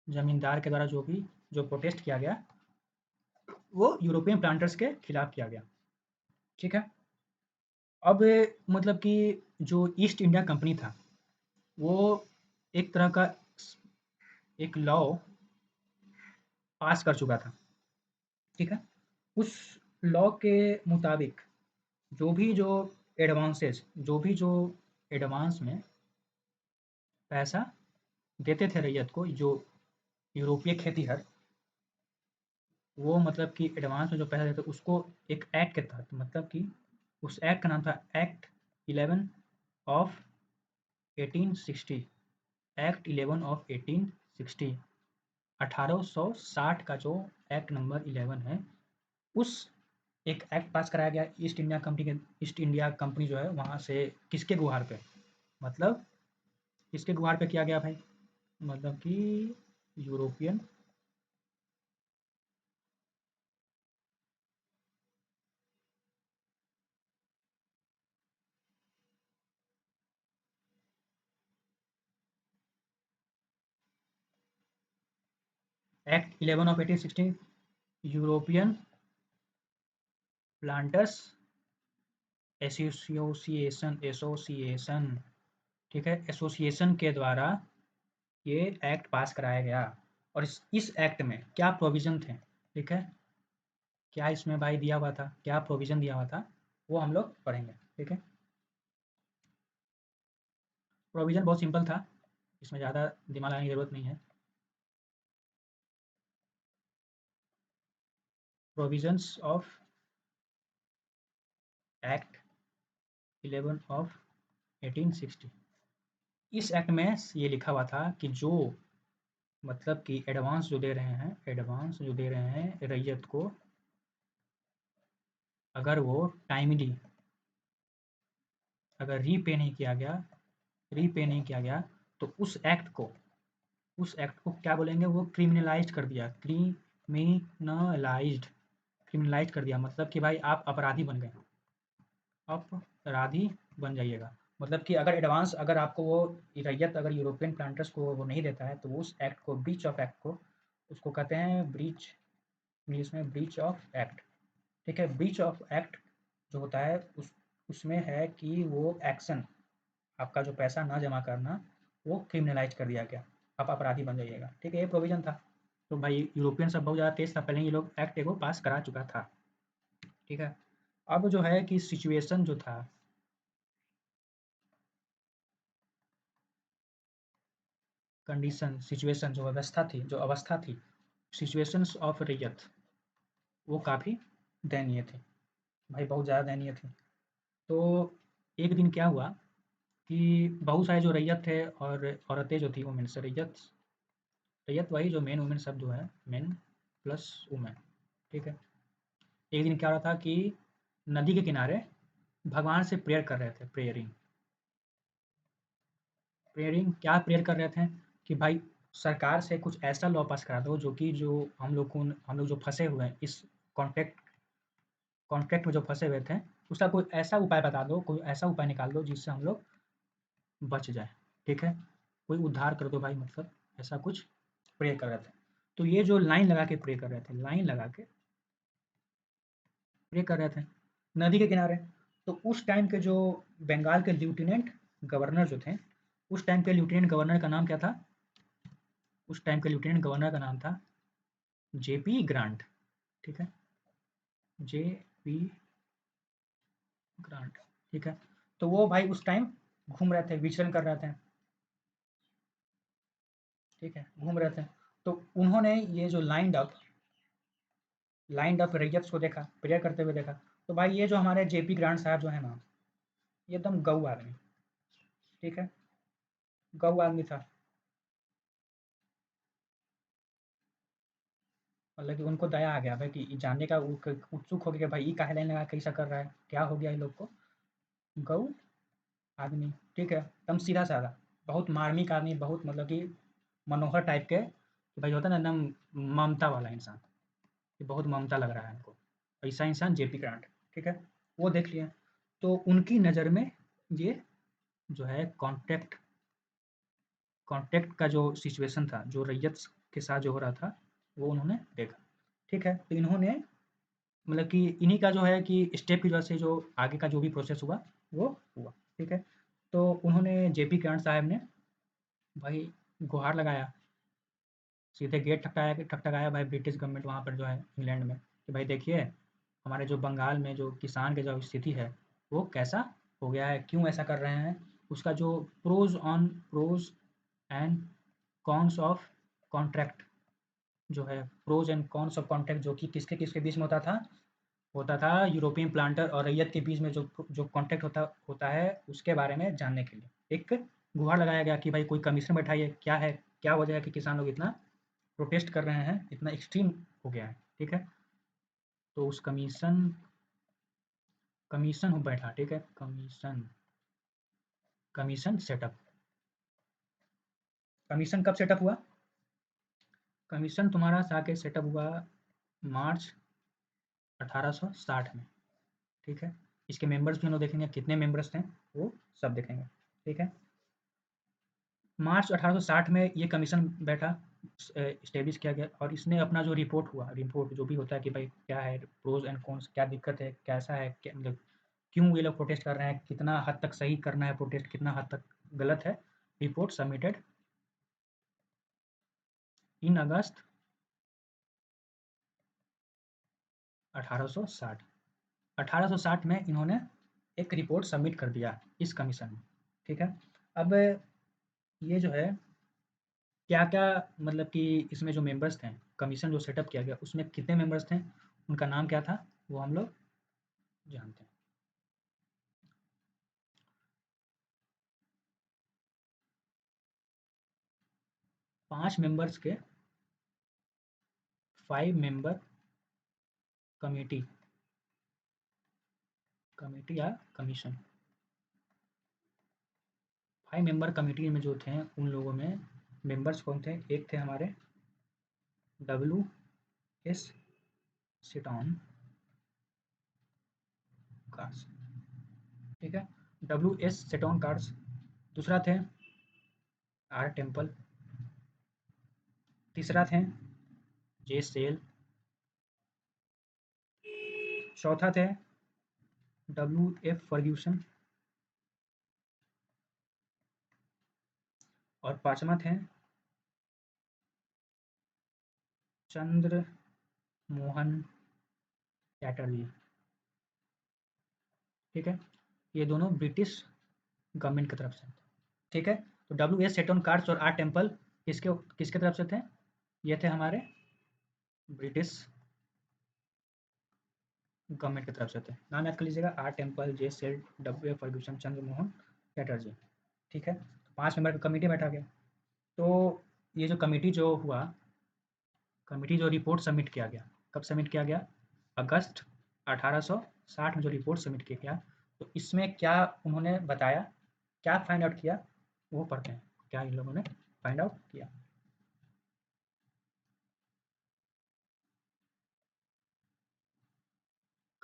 ज़मींदार के द्वारा जो प्रोटेस्ट किया गया वो यूरोपियन प्लांटर्स के खिलाफ किया गया, ठीक है। अब मतलब कि जो ईस्ट इंडिया कंपनी था वो एक तरह का एक लॉ पास कर चुका था, ठीक है। उस लॉ के मुताबिक जो एडवांसेस जो एडवांस में पैसा देते थे रैयत को, जो यूरोपीय खेतीहर, वो मतलब कि एडवांस में जो पैसा देते उसको एक एक्ट के तहत मतलब कि उस एक्ट का नाम था एक्ट 11 ऑफ 1860, एक्ट 11 ऑफ 1860, 1860 का जो एक्ट नंबर 11 है, उस एक एक्ट पास कराया गया ईस्ट इंडिया कंपनी जो है वहाँ से किसके गुहार पे, मतलब किसके गुहार पे किया गया भाई, मतलब कि European act 11 of 1860, European planters association, ठीक है, एसोसिएशन के द्वारा ये एक्ट पास कराया गया। और इस एक्ट में क्या प्रोविज़न थे, ठीक है, क्या इसमें भाई दिया हुआ था, क्या प्रोविज़न दिया हुआ था, वो हम लोग पढ़ेंगे, ठीक है। प्रोविज़न बहुत सिंपल था, इसमें ज़्यादा दिमाग लगाने की ज़रूरत नहीं है। प्रोविज़न्स ऑफ एक्ट 11 ऑफ 1860, इस एक्ट में ये लिखा हुआ था कि जो मतलब कि एडवांस जो दे रहे हैं रैयत को, अगर वो टाइमली अगर रीपे नहीं किया गया तो उस एक्ट को क्या बोलेंगे, वो क्रिमिनलाइज़ कर दिया, क्रिमिनलाइज़ कर दिया मतलब कि भाई आप अपराधी बन गए, अपराधी बन जाइएगा। मतलब कि अगर आपको वो रैयत अगर यूरोपियन प्लांटर्स को वो नहीं देता है तो वो उस एक्ट को ब्रीच ऑफ एक्ट को उसको कहते हैं ब्रीच, इंग्लिश में ब्रीच ऑफ एक्ट, ठीक है। ब्रीच ऑफ एक्ट जो होता है उसमें है कि वो एक्शन आपका जो पैसा ना जमा करना वो क्रिमिनलाइज़ कर दिया गया, आप अपराधी बन जाइएगा, ठीक है, ये प्रोविज़न था। तो भाई यूरोपियन सब बहुत ज़्यादा तेज़ था, पहले ये लोग एक्ट एगो पास करा चुका था, ठीक है। अब जो है कि सिचुएशन जो था, सिचुएशन जो अवस्था थी सिचुएशंस ऑफ रैयत, वो काफ़ी दयनीय थी भाई, बहुत ज़्यादा दयनीय थी। तो एक दिन क्या हुआ कि बहुत सारे जो रैयत थे और औरतें जो थी वुमेन, रैयत रैयत वही जो मेन वुमेन शब्द जो है मेन प्लस वुमेन, ठीक है। एक दिन क्या हो रहा था कि नदी के किनारे भगवान से प्रेयर कर रहे थे, प्रेयरिंग प्रेयरिंग क्या प्रेयर कर रहे थे कि भाई सरकार से कुछ ऐसा लॉ पास करा दो जो कि जो हम लोग जो फँसे हुए हैं इस कॉन्ट्रैक्ट में जो फँसे हुए थे, उसका कोई ऐसा उपाय बता दो, कोई ऐसा उपाय निकाल दो जिससे हम लोग बच जाएँ, ठीक है? कोई उद्धार कर दो भाई, मतलब ऐसा कुछ प्रे कर रहे थे। तो ये जो लाइन लगा के प्रे कर रहे थे, लाइन लगा के प्रे कर रहे थे, नदी के किनारे। तो उस टाइम के जो बंगाल के लेफ्टिनेंट गवर्नर जो थे, उस टाइम के लेफ्टिनेंट गवर्नर का नाम क्या था? उस टाइम के लेफ्टिनेंट गवर्नर का नाम था जेपी ग्रांट, ठीक है? जेपी ग्रांट, ठीक है? तो वो भाई उस टाइम घूम रहे थे, विचरण कर रहे थे, ठीक है? घूम रहे थे। तो उन्होंने ये जो लाइन्ड अप रैय्यत को देखा, प्रेयर करते हुए देखा। तो भाई ये जो हमारे जेपी ग्रांट साहब जो है ना, ये एकदम गऊ आदमी, ठीक है? गऊ आदमी था। मतलब कि उनको दया आ गया भाई कि जानने का उत्सुक हो गया कि भाई ये काहे लाइन लगा के ऐसा कर रहा है, क्या हो गया इन लोग को? गऊ आदमी, ठीक है? एकदम सीधा-साधा, बहुत मार्मिक आदमी, बहुत मतलब कि मनोहर टाइप के, कि भाई होता है ना एकदम ममता वाला इंसान, कि बहुत ममता लग रहा है हमको, ऐसा इंसान जेपी ग्रांट, ठीक है? वो देख लिए। तो उनकी नज़र में ये जो है कॉन्ट्रैक्ट का जो सिचुएशन था, जो रैयत के साथ जो हो रहा था, वो उन्होंने देखा, ठीक है? तो इन्होंने मतलब कि इन्हीं का जो है कि स्टेप की वजह से जो आगे का जो भी प्रोसेस हुआ, वो हुआ, ठीक है? तो उन्होंने जेपी ग्रांट साहब ने भाई गुहार लगाया, सीधे गेट ठकठकाया भाई ब्रिटिश गवर्नमेंट वहाँ पर जो है इंग्लैंड में, कि भाई देखिए, हमारे जो बंगाल में जो किसान की जो स्थिति है, वो कैसा हो गया है, क्यों ऐसा कर रहे हैं? उसका जो pros and cons of contract जो है, pros and cons of contract जो कि किसके-किसके बीच में होता था यूरोपियन प्लांटर और रैयत के बीच में जो जो कॉन्ट्रैक्ट होता होता है, उसके बारे में जानने के लिए एक गुहार लगाया गया कि भाई कोई कमीशन बैठाइए, क्या वजह है कि किसान लोग इतना प्रोटेस्ट कर रहे हैं, इतना एक्सट्रीम हो गया है, ठीक है? तो उस कमीशन बैठा, ठीक है? Commission setup. कमीशन कब सेटअप हुआ? कमीशन तुम्हारा जाके सेटअप हुआ मार्च 1860 में, ठीक है? इसके मेंबर्स भी हम लोग देखेंगे, कितने मेंबर्स थे, वो सब देखेंगे, ठीक है? मार्च 1860 में ये कमीशन बैठा, एस्टेब्लिश किया गया, और इसने अपना जो रिपोर्ट जो भी होता है कि भाई क्या है प्रोज एंड कॉन्स, क्या दिक्कत है, कैसा है, क्या मतलब क्यों ये लोग प्रोटेस्ट कर रहे हैं, कितना हद तक सही करना है प्रोटेस्ट, कितना हद तक गलत है, रिपोर्ट सबमिटेड इन अगस्त 1860। 1860 में इन्होंने एक रिपोर्ट सबमिट कर दिया इस कमीशन में, ठीक है? अब ये जो है क्या-क्या मतलब कि इसमें जो मेंबर्स थे, कमीशन जो सेटअप किया गया, उसमें कितने मेंबर्स थे, उनका नाम क्या था, वो हम लोग जानते हैं। 5 मेंबर्स के 5 मेंबर कमिटी कमिटी या कमीशन। 5 मेंबर कमिटी में जो थे, उन लोगों में मेंबर्स कौन थे? एक थे हमारे डब्ल्यू.एस. सेटॉन कार्स, ठीक है? डब्ल्यू.एस. सेटॉन कार्स। दूसरा थे आर. टेम्पल। तीसरा थे जे. सेल। चौथा थे डब्ल्यू.एफ. फर्ग्यूसन। और पाँचवा थे चंद्र मोहन चैटर्जी, ठीक है? ये दोनों ब्रिटिश गवर्नमेंट की तरफ से, ठीक है? तो डब्ल्यू.एस. सेटन कार्ड्स और आर टेम्पल किसके किसके तरफ से थे? ये थे हमारे ब्रिटिश गवर्नमेंट की तरफ से थे। नाम याद कर लीजिएगा, R Temple, J. Sell, W. Ferguson, Chandra Mohan Chatterjee, ठीक है? 5 मेंबर का कमेटी बैठा गया। तो ये जो कमेटी जो रिपोर्ट सबमिट किया गया, कब सबमिट किया गया? अगस्त 1860 में जो रिपोर्ट सबमिट किया गया, तो इसमें क्या उन्होंने बताया, क्या फाइंड आउट किया, वो पढ़ते हैं। क्या इन लोगों ने फाइंड आउट किया?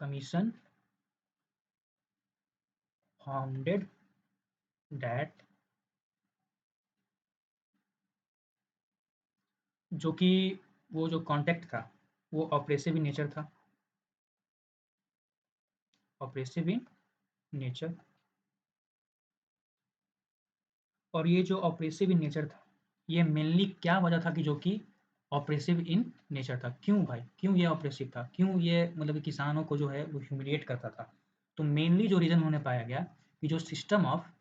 कमीशन फाउंडेड दैट, जो कि वो जो कॉन्टेक्ट था वो ऑपरेसिव इन नेचर था, ऑपरेसिव इन नेचर। और ये जो ऑपरेसिव इन नेचर था, ये मेनली क्या वजह था कि जो कि ऑपरेसिव इन नेचर था? क्यों भाई, क्यों ये ऑपरेसिव था? क्यों ये मतलब कि किसानों को जो है वो ह्यूमिलिएट करता था? तो मेनली जो रीज़न उन्होंने पाया गया कि जो सिस्टम ऑफ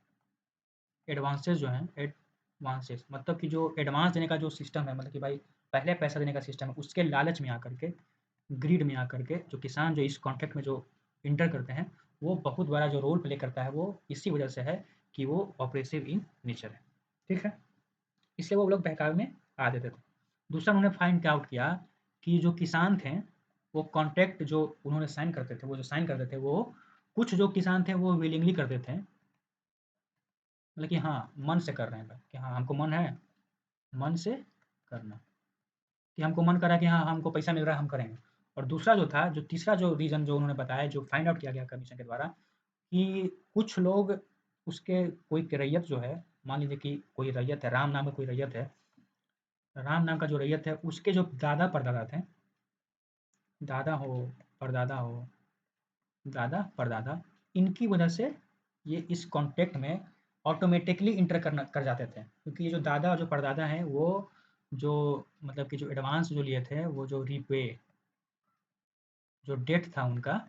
एडवांसेस जो हैं, एडवांसेस मतलब कि जो एडवांस देने का जो सिस्टम है, मतलब कि भाई पहले पैसा देने का सिस्टम है, उसके लालच में आकर के, ग्रीड में आकर के जो किसान जो इस कॉन्ट्रैक्ट में जो इंटर करते हैं, वो बहुत बड़ा जो रोल प्ले करता है, वो इसी वजह से है कि वो ऑपरेसिव इन नेचर है। ठीक है? इसलिए वो लोग बहकावे में आ देते थे। दूसरा उन्होंने फाइंड आउट किया कि जो किसान थे, वो कॉन्ट्रैक्ट जो उन्होंने साइन करते थे, वो जो साइन करते थे, वो कुछ जो किसान थे वो विलिंगली करते थे, मतलब कि हाँ, मन से कर रहे हैं भाई, कि हाँ हमको मन है, मन से करना, कि हमको मन करा कि हाँ हमको पैसा मिल रहा है, हम करेंगे। और दूसरा जो था, जो तीसरा जो रीज़न जो उन्होंने बताया, जो फाइंड आउट किया गया कमीशन के द्वारा, कि कुछ लोग उसके, कोई रैयत जो है, मान लीजिए कि कोई रैयत है, राम नाम का कोई रैयत है, राम नाम का जो रैयत है, उसके जो दादा परदादा थे, दादा हो, परदादा हो, दादा परदादा, इनकी वजह से ये इस कॉन्टेक्ट में ऑटोमेटिकली इंटर करना कर जाते थे, क्योंकि ये जो दादा और जो परदादा हैं, वो जो मतलब कि जो एडवांस जो लिए थे, वो जो रीपे, जो डेट था उनका,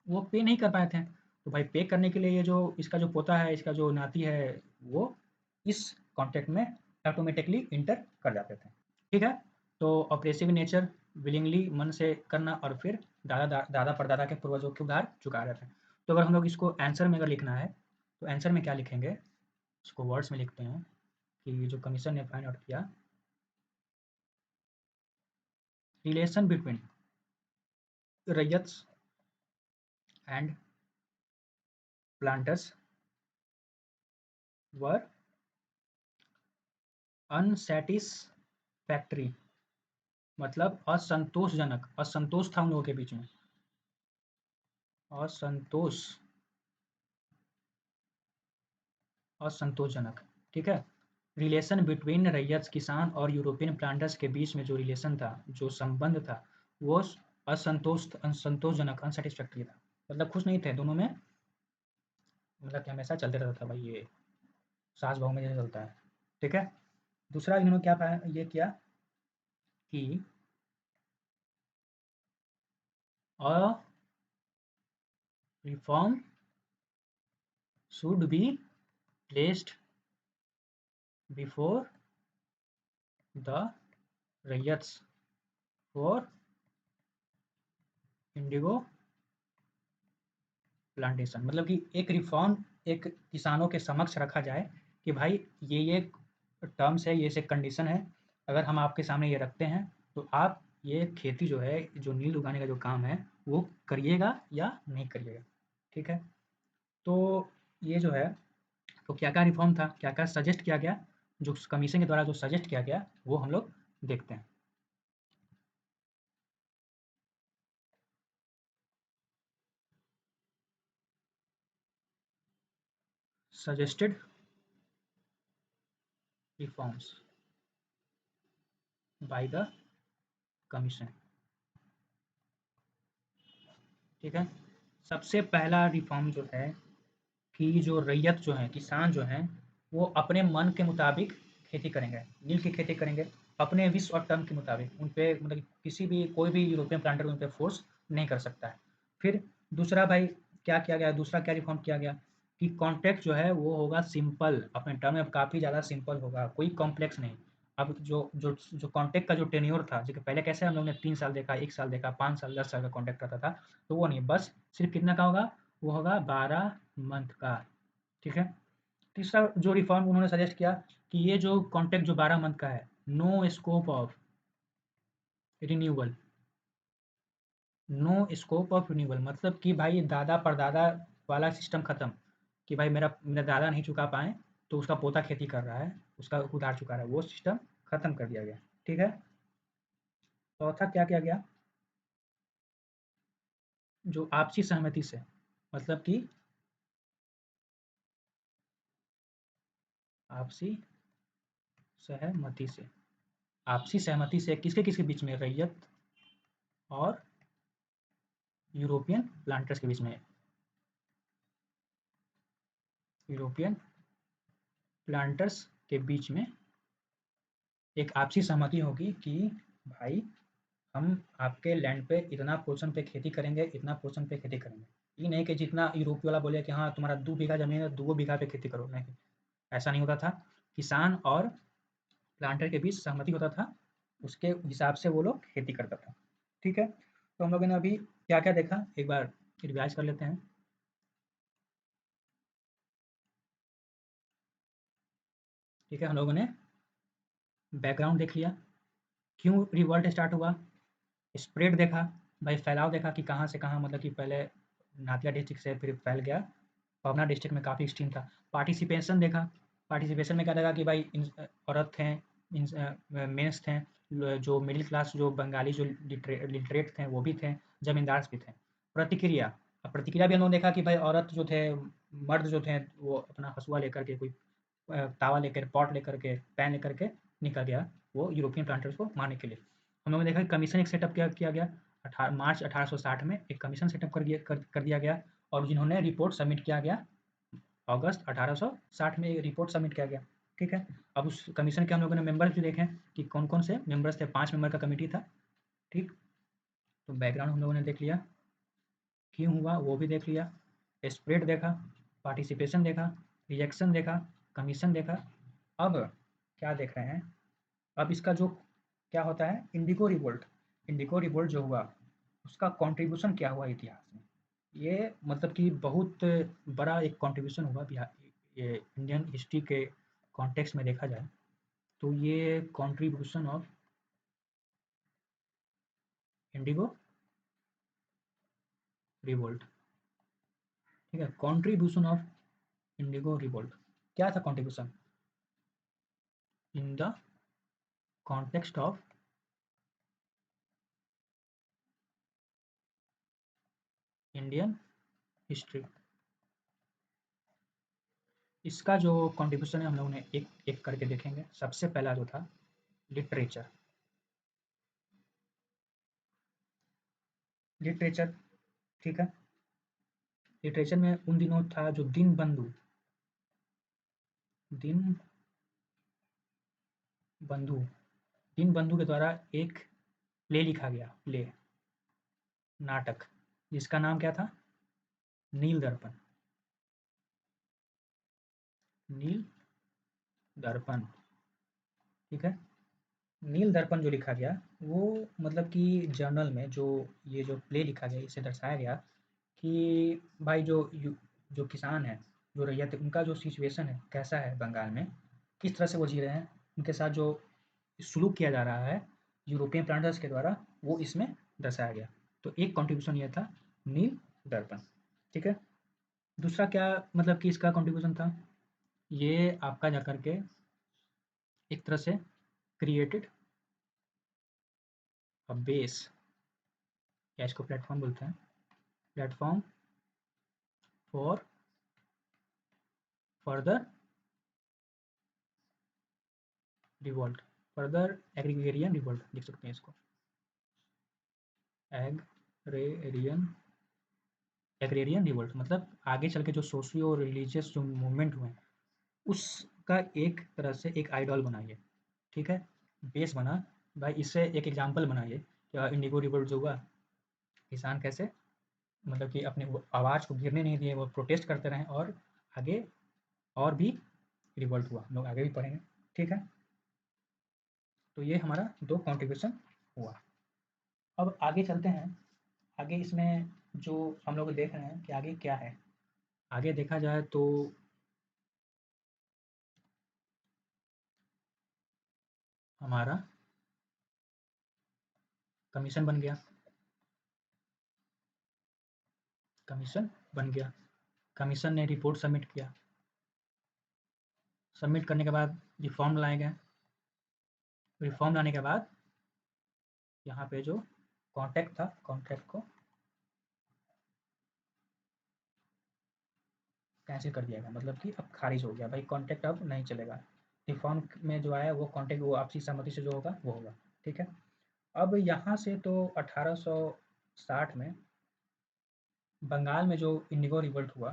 वो पे नहीं कर पाए थे। तो भाई पे करने के लिए ये जो इसका जो पोता है, इसका जो नाती है, वो इस कॉन्टेक्ट में ऑटोमेटिकली इंटर कर जाते थे। ठीक है? तो ऑपरेसिव नेचर, विलिंगली मन से करना, और फिर दादा परदादा के पूर्वजों के उधार चुका रहे थे। तो अगर हम लोग इसको आंसर में अगर लिखना है, तो आंसर में क्या लिखेंगे? इसको वर्ड्स में लिखते हैं कि जो कमीशन ने फाइंड आउट किया, relation between रैयट्स and planters were unsatisfactory, मतलब असंतोषजनक, असंतोष था उन लोगों के बीच में, असंतोष, असंतोषजनक। ठीक है? रिलेशन बिटवीन रैयत किसान और यूरोपियन प्लांटर्स के बीच में जो रिलेशन था, जो संबंध था, वो असंतोषजनक, अनसेटिस्फैक्टरी था, मतलब खुश नहीं थे दोनों में, मतलब कि हमेशा चलते रहता था भाई, ये सास बहू में जैसे चलता है। ठीक है? दूसरा इन्होंने क्या पाया, ये किया कि a reform should be placed before the ryots for indigo plantation, मतलब कि एक रिफॉर्म एक किसानों के समक्ष रखा जाए कि भाई ये टर्म्स है, ये से कंडीशन है, अगर हम आपके सामने ये रखते हैं, तो आप ये खेती जो है, जो नील उगाने का जो काम है, वो करिएगा या नहीं करिएगा। ठीक है? तो ये जो है, तो क्या-क्या रिफॉर्म था, क्या-क्या सजेस्ट किया गया, जो कमीशन के द्वारा जो सजेस्ट किया गया, वो हम लोग देखते हैं। Suggested reforms by the commission. ठीक है? सबसे पहला रिफॉर्म जो है कि जो रैयत जो हैं, किसान जो हैं, वो अपने मन के मुताबिक खेती करेंगे, नील की खेती करेंगे, अपने विश और टर्म के मुताबिक। उन पे मतलब किसी भी कोई भी यूरोपियन प्लांटर उन पे फोर्स नहीं कर सकता है। फिर दूसरा भाई क्या किया गया, दूसरा क्या रिफॉर्म किया गया कि कॉन्ट्रैक्ट जो है वो होगा सिंपल, अपने टर्म में काफ़ी ज़्यादा सिंपल होगा, कोई कॉम्प्लेक्स नहीं। अब जो कॉन्ट्रैक्ट का जो टेन्योर था, जो कि पहले कैसे हम लोग ने 3 साल देखा, 1 साल देखा, 5 साल, 10 साल का कॉन्ट्रैक्ट रहता था, तो वो नहीं, बस सिर्फ़ कितना का होगा, वो होगा 12 मंथ का। ठीक है? तीसरा जो रिफॉर्म उन्होंने सजेस्ट किया कि ये जो कॉन्ट्रैक्ट जो 12 मंथ का है, no scope of renewal, no scope of renewal, मतलब कि भाई दादा परदादा वाला सिस्टम खत्म, कि भाई मेरा मेरा दादा नहीं चुका पाए, तो उसका पोता खेती कर रहा है, उसका उधार चुका रहा है, वो सिस्टम खत्म कर दिया गया। ठीक है? चौथा क्या किया गया? जो आपसी सहमति से, मतलब कि आपसी सहमति से, आपसी सहमति से किसके-किसके बीच में? रैयत और यूरोपियन प्लांटर्स के बीच में। यूरोपियन प्लांटर्स के बीच में एक आपसी सहमति होगी कि भाई हम आपके लैंड पे इतना पोर्शन पे खेती करेंगे, इतना पोर्शन पे खेती करेंगे। ये नहीं कि जितना यूरोपी वाला बोले कि हाँ, तुम्हारा 2 बीघा ज़मीन है, 2 बीघा पे खेती करो, नहीं, ऐसा नहीं होता था। किसान और प्लांटर के बीच सहमति होता था, उसके हिसाब से वो लोग खेती करता था। ठीक है? तो हम लोगों ने अभी क्या-क्या देखा, एक बार रिवाइज़ कर लेते हैं। ठीक है, हम लोगों ने बैकग्राउंड देख लिया, क्यों रिवॉल्ट स्टार्ट हुआ, स्प्रेड देखा, भाई फैलाव देखा कि कहाँ से कहाँ, मतलब कि पहले नादिया डिस्ट्रिक्ट से फिर फैल गया, पवना डिस्ट्रिक्ट में काफ़ी एक्सट्रीम था। पार्टिसिपेशन देखा, पार्टिसिपेशन में क्या देखा कि भाई औरत थे, मेंस थे, जो मिडिल क्लास, जो बंगाली, जो लिटरेट थे वो भी थे, ज़मींदार भी थे। प्रतिक्रिया, अब प्रतिक्रिया भी हम लोगों ने देखा कि भाई औरत जो थे, मर्द जो थे, वो अपना हँसुआ लेकर के, कोई तावा लेकर, पॉट लेकर के, पैन लेकर के निकल गया वो यूरोपियन प्लांटर्स को मारने के लिए। हम लोगों ने देखा कि कमीशन एक सेटअप किया गया, मार्च 1860 में एक कमीशन सेटअप कर दिया गया, और जिन्होंने रिपोर्ट सबमिट किया गया अगस्त 1860 में रिपोर्ट सबमिट किया गया। ठीक है? अब उस कमीशन के हम लोगों ने मेंबर्स भी देखे कि कौन-कौन से मेंबर्स थे, 5 मेंबर का कमिटी था। ठीक? तो बैकग्राउंड हम लोगों ने देख लिया, क्यों हुआ वो भी देख लिया, स्प्रेड देखा, पार्टिसिपेशन देखा, रिजेक्शन देखा, कमीशन देखा। अब क्या देख रहे हैं, अब इसका जो क्या होता है, इंडिगो रिवोल्ट। इंडिगो रिवोल्ट जो हुआ, उसका कंट्रीब्यूशन क्या हुआ इतिहास में? ये मतलब कि बहुत बड़ा एक कंट्रीब्यूशन हुआ बिहार, ये इंडियन हिस्ट्री के कॉन्टेक्स्ट में देखा जाए तो ये कंट्रीब्यूशन ऑफ इंडिगो रिवोल्ट। ठीक है, कंट्रीब्यूशन ऑफ इंडिगो रिवोल्ट, क्या था contribution in the context of Indian history. इसका जो कंट्रीब्यूशन है हम लोगों ने एक एक करके देखेंगे। सबसे पहला जो था लिटरेचर। लिटरेचर, ठीक है, लिटरेचर में उन दिनों था जो दीनबंधु, दीन बंधु, दीन बंधु के द्वारा एक प्ले लिखा गया, प्ले, नाटक, जिसका नाम क्या था, नील दर्पण। नील दर्पण, ठीक है। नील दर्पण जो लिखा गया वो मतलब कि जर्नल में जो ये जो प्ले लिखा गया, इसे दर्शाया गया कि भाई जो किसान है, जो रैयत है, उनका जो सिचुएशन है कैसा है बंगाल में, किस तरह से वो जी रहे हैं, उनके साथ जो सुलूक किया जा रहा है यूरोपियन प्लांटर्स के द्वारा, वो इसमें दर्शाया गया। तो एक कंट्रीब्यूशन ये था, नील दर्पण। ठीक है, दूसरा क्या मतलब कि इसका कंट्रीब्यूशन था, ये आपका जा करके एक तरह से क्रिएटेड अ बेस, या इसको प्लेटफॉर्म बोलते हैं, platform for further revolt, further agrarian revolt लिख सकते हैं इसको, एग्रेरियन, एग्रेरियन रिवोल्ट, मतलब आगे चल के जो सोशियो रिलीजियस जो मूवमेंट हुए उसका एक तरह से एक आइडल बनाइए। ठीक है, बेस बना, भाई इससे एक एग्जाम्पल बनाइए कि इंडिगो रिवोल्ट जो हुआ, किसान कैसे मतलब कि अपने आवाज़ को गिरने नहीं दिए, वो प्रोटेस्ट करते रहे, और आगे और भी रिवोल्ट हुआ, हम लोग आगे भी पढ़ेंगे। ठीक है, तो ये हमारा दो कॉन्ट्रीब्यूशन हुआ। अब आगे चलते हैं, आगे इसमें जो हम लोग देख रहे हैं कि आगे क्या है। आगे देखा जाए तो हमारा कमीशन बन गया, कमीशन बन गया, कमीशन ने रिपोर्ट सबमिट किया, सबमिट करने के बाद रिफॉर्म लाए गए, रिफॉर्म लाने के बाद यहाँ पे जो कॉन्ट्रैक्ट था, कॉन्ट्रैक्ट को कैंसिल कर दिया गया, मतलब कि अब खारिज हो गया भाई, कॉन्ट्रैक्ट अब नहीं चलेगा। रिफॉर्म में जो आया वो कॉन्ट्रैक्ट वो आपसी सहमति से जो होगा वो होगा, ठीक है। अब यहाँ से तो 1860 में बंगाल में जो इंडिगो रिवोल्ट हुआ,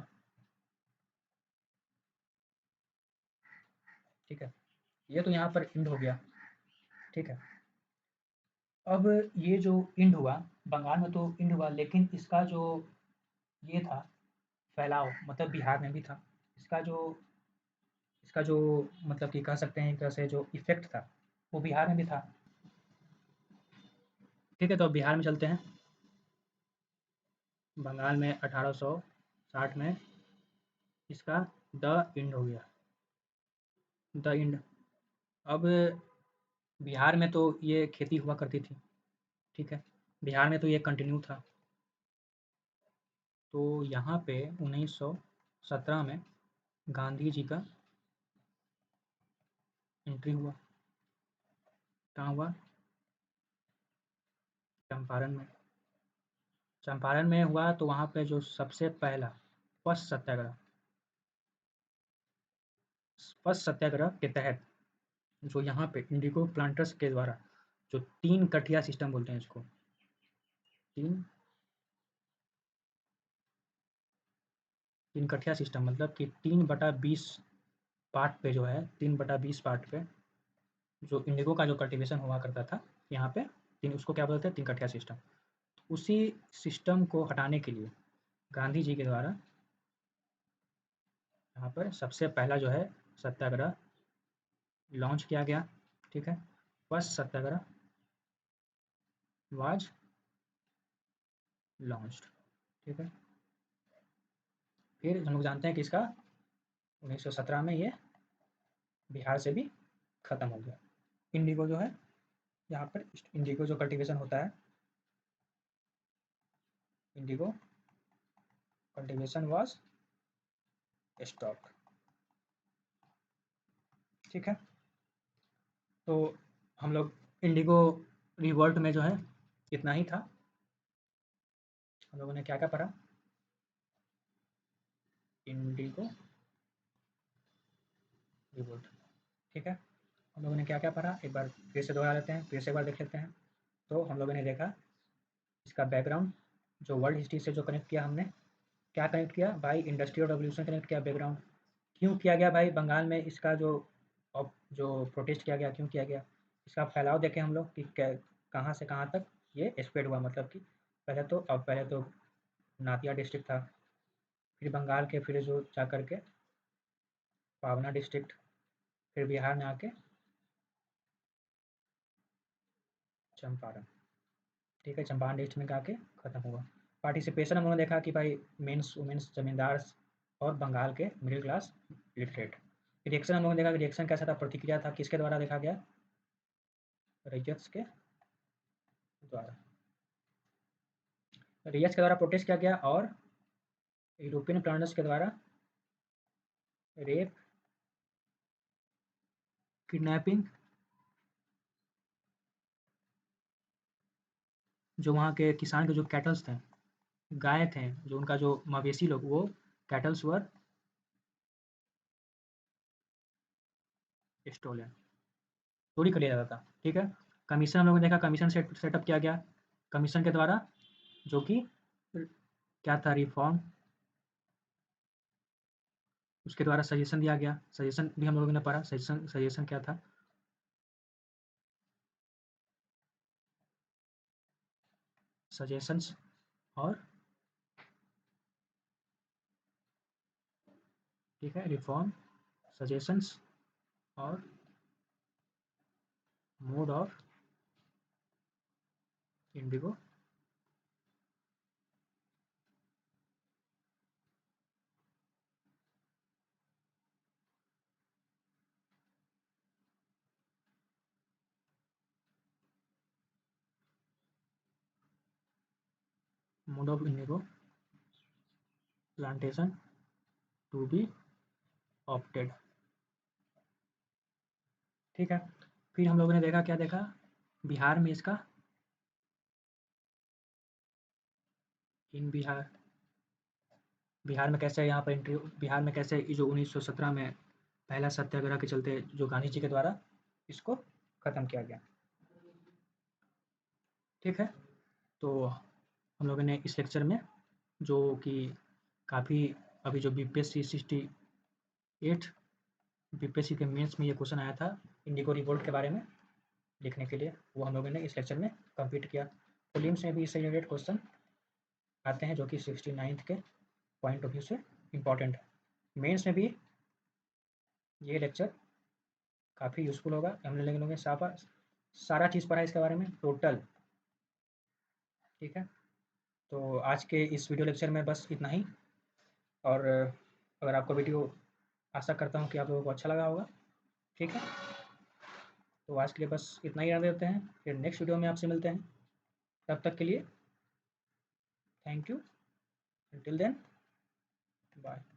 ठीक है, ये तो यहाँ पर इंड हो गया, ठीक है। अब ये जो इंड हुआ, बंगाल में तो इंड हुआ, लेकिन इसका जो ये था फैलाव, मतलब बिहार में भी था। इसका जो इसका जो मतलब कि कह सकते हैं एक तरह से जो इफ़ेक्ट था, वो बिहार में भी था, ठीक है। तो अब बिहार में चलते हैं। बंगाल में 1860 में इसका द इंड हो गया, द इंड। अब बिहार में तो ये खेती हुआ करती थी, ठीक है, बिहार में तो ये कंटिन्यू था। तो यहाँ पे 1917 में गांधी जी का एंट्री हुआ। कहाँ हुआ? चंपारण में। चंपारण में हुआ तो वहाँ पे जो सबसे पहला फर्स्ट सत्याग्रह, फर्स्ट सत्याग्रह के तहत जो यहाँ पे इंडिगो प्लांटर्स के द्वारा जो 3 कठिया सिस्टम बोलते हैं इसको, 3 3 कठिया सिस्टम मतलब कि 3/20 पार्ट पे जो है, 3/20 पार्ट पे जो इंडिगो का जो कल्टीवेशन हुआ करता था यहाँ पे, तीन उसको क्या बोलते हैं? 3 कठिया सिस्टम। उसी सिस्टम को हटाने के लिए गांधी जी के द्वारा यहाँ पर सबसे पहला जो है सत्याग्रह लॉन्च किया गया, ठीक है। फर्स्ट सत्याग्रह वाज लॉन्च्ड, ठीक है। फिर हम लोग जानते हैं कि इसका 1917 में ये बिहार से भी खत्म हो गया। इंडिगो जो है यहाँ पर, इंडिगो जो कल्टीवेशन होता है, इंडिगो कल्टीवेशन वाज स्टॉप्ड, ठीक है। तो हम लोग इंडिगो रिवोल्ट में जो है इतना ही था। हम लोगों ने क्या-क्या पढ़ा? इंडिगो रिवोल्ट, ठीक है। हम लोगों ने क्या-क्या पढ़ा? एक बार फिर से दोहरा लेते हैं, फिर से एक बार देख लेते हैं। तो हम लोगों ने देखा इसका बैकग्राउंड, जो वर्ल्ड हिस्ट्री से जो कनेक्ट किया हमने, क्या कनेक्ट किया भाई? इंडस्ट्रियल रेवोल्यूशन कनेक्ट किया, बैकग्राउंड। क्यों किया गया भाई? बंगाल में इसका जो जो प्रोटेस्ट किया गया, क्यों किया गया? इसका फैलाव देखें हम लोग कि कहाँ से कहाँ तक ये स्प्रेड हुआ, मतलब कि पहले तो नादिया डिस्ट्रिक्ट था, फिर बंगाल के, फिर जो जा कर के पावना डिस्ट्रिक्ट, फिर बिहार में आके चंपारण, ठीक है, चंपारण डिस्ट्रिक्ट में आके खत्म हुआ। पार्टिसिपेशन हम लोगों ने देखा कि भाई मेंस वुमेन्स जमींदार और बंगाल के मिडिल क्लास लिटरेट। रिएक्शन हम लोगों ने देखा कि रिएक्शन कैसा था, प्रतिक्रिया था, किसके द्वारा देखा गया? रैय्यत के द्वारा, रैय्यत के द्वारा प्रोटेस्ट किया गया, और यूरोपियन प्लांटर्स के द्वारा रेप, किडनैपिंग, जो वहाँ के किसान के जो कैटल्स थे, गाय थे, जो उनका जो मवेशी लोग, वो कैटल्स वर स्टोलन, चोरी कर लिया जाता था, ठीक है। कमीशन हम लोगों ने देखा, कमीशन सेटअप किया गया, कमीशन के द्वारा, जो कि क्या था? रिफॉर्म, उसके द्वारा सजेशन दिया गया, सजेशन भी हम लोगों ने पढ़ा, सजेशन सजेशन क्या था? सजेशंस और, ठीक है, रिफॉर्म, सजेशंस और mode of indigo mode of indigo plantation to be opted, ठीक है। फिर हम लोगों ने देखा, क्या देखा? बिहार में इसका, इन बिहार बिहार में कैसे यहाँ पर बिहार में कैसे जो 1917 में पहला सत्याग्रह के चलते जो गांधी जी के द्वारा इसको ख़त्म किया गया। ठीक है, तो हम लोगों ने इस लेक्चर में जो कि काफ़ी अभी जो बीपीएससी 68 बीपीएससी के मेंस में ये क्वेश्चन आया था इंडिगो रिवोल्ट के बारे में लिखने के लिए, वो हम लोगों ने इस लेक्चर में कंप्लीट किया। प्रीलिम्स में भी इससे रिलेटेड क्वेश्चन आते हैं जो कि 69th के पॉइंट ऑफ व्यू से इम्पॉर्टेंट है। मेंस में भी ये लेक्चर काफ़ी यूज़फुल होगा। हम लोगों ने सारा चीज़ पढ़ा इसके बारे में टोटल। ठीक है, तो आज के इस वीडियो लेक्चर में बस इतना ही। और अगर आपको वीडियो आशा करता हूँ कि आप लोगों को अच्छा लगा होगा। ठीक है, तो आज के लिए बस इतना ही रहने देते हैं, फिर नेक्स्ट वीडियो में आपसे मिलते हैं। तब तक के लिए thank you, until then, bye.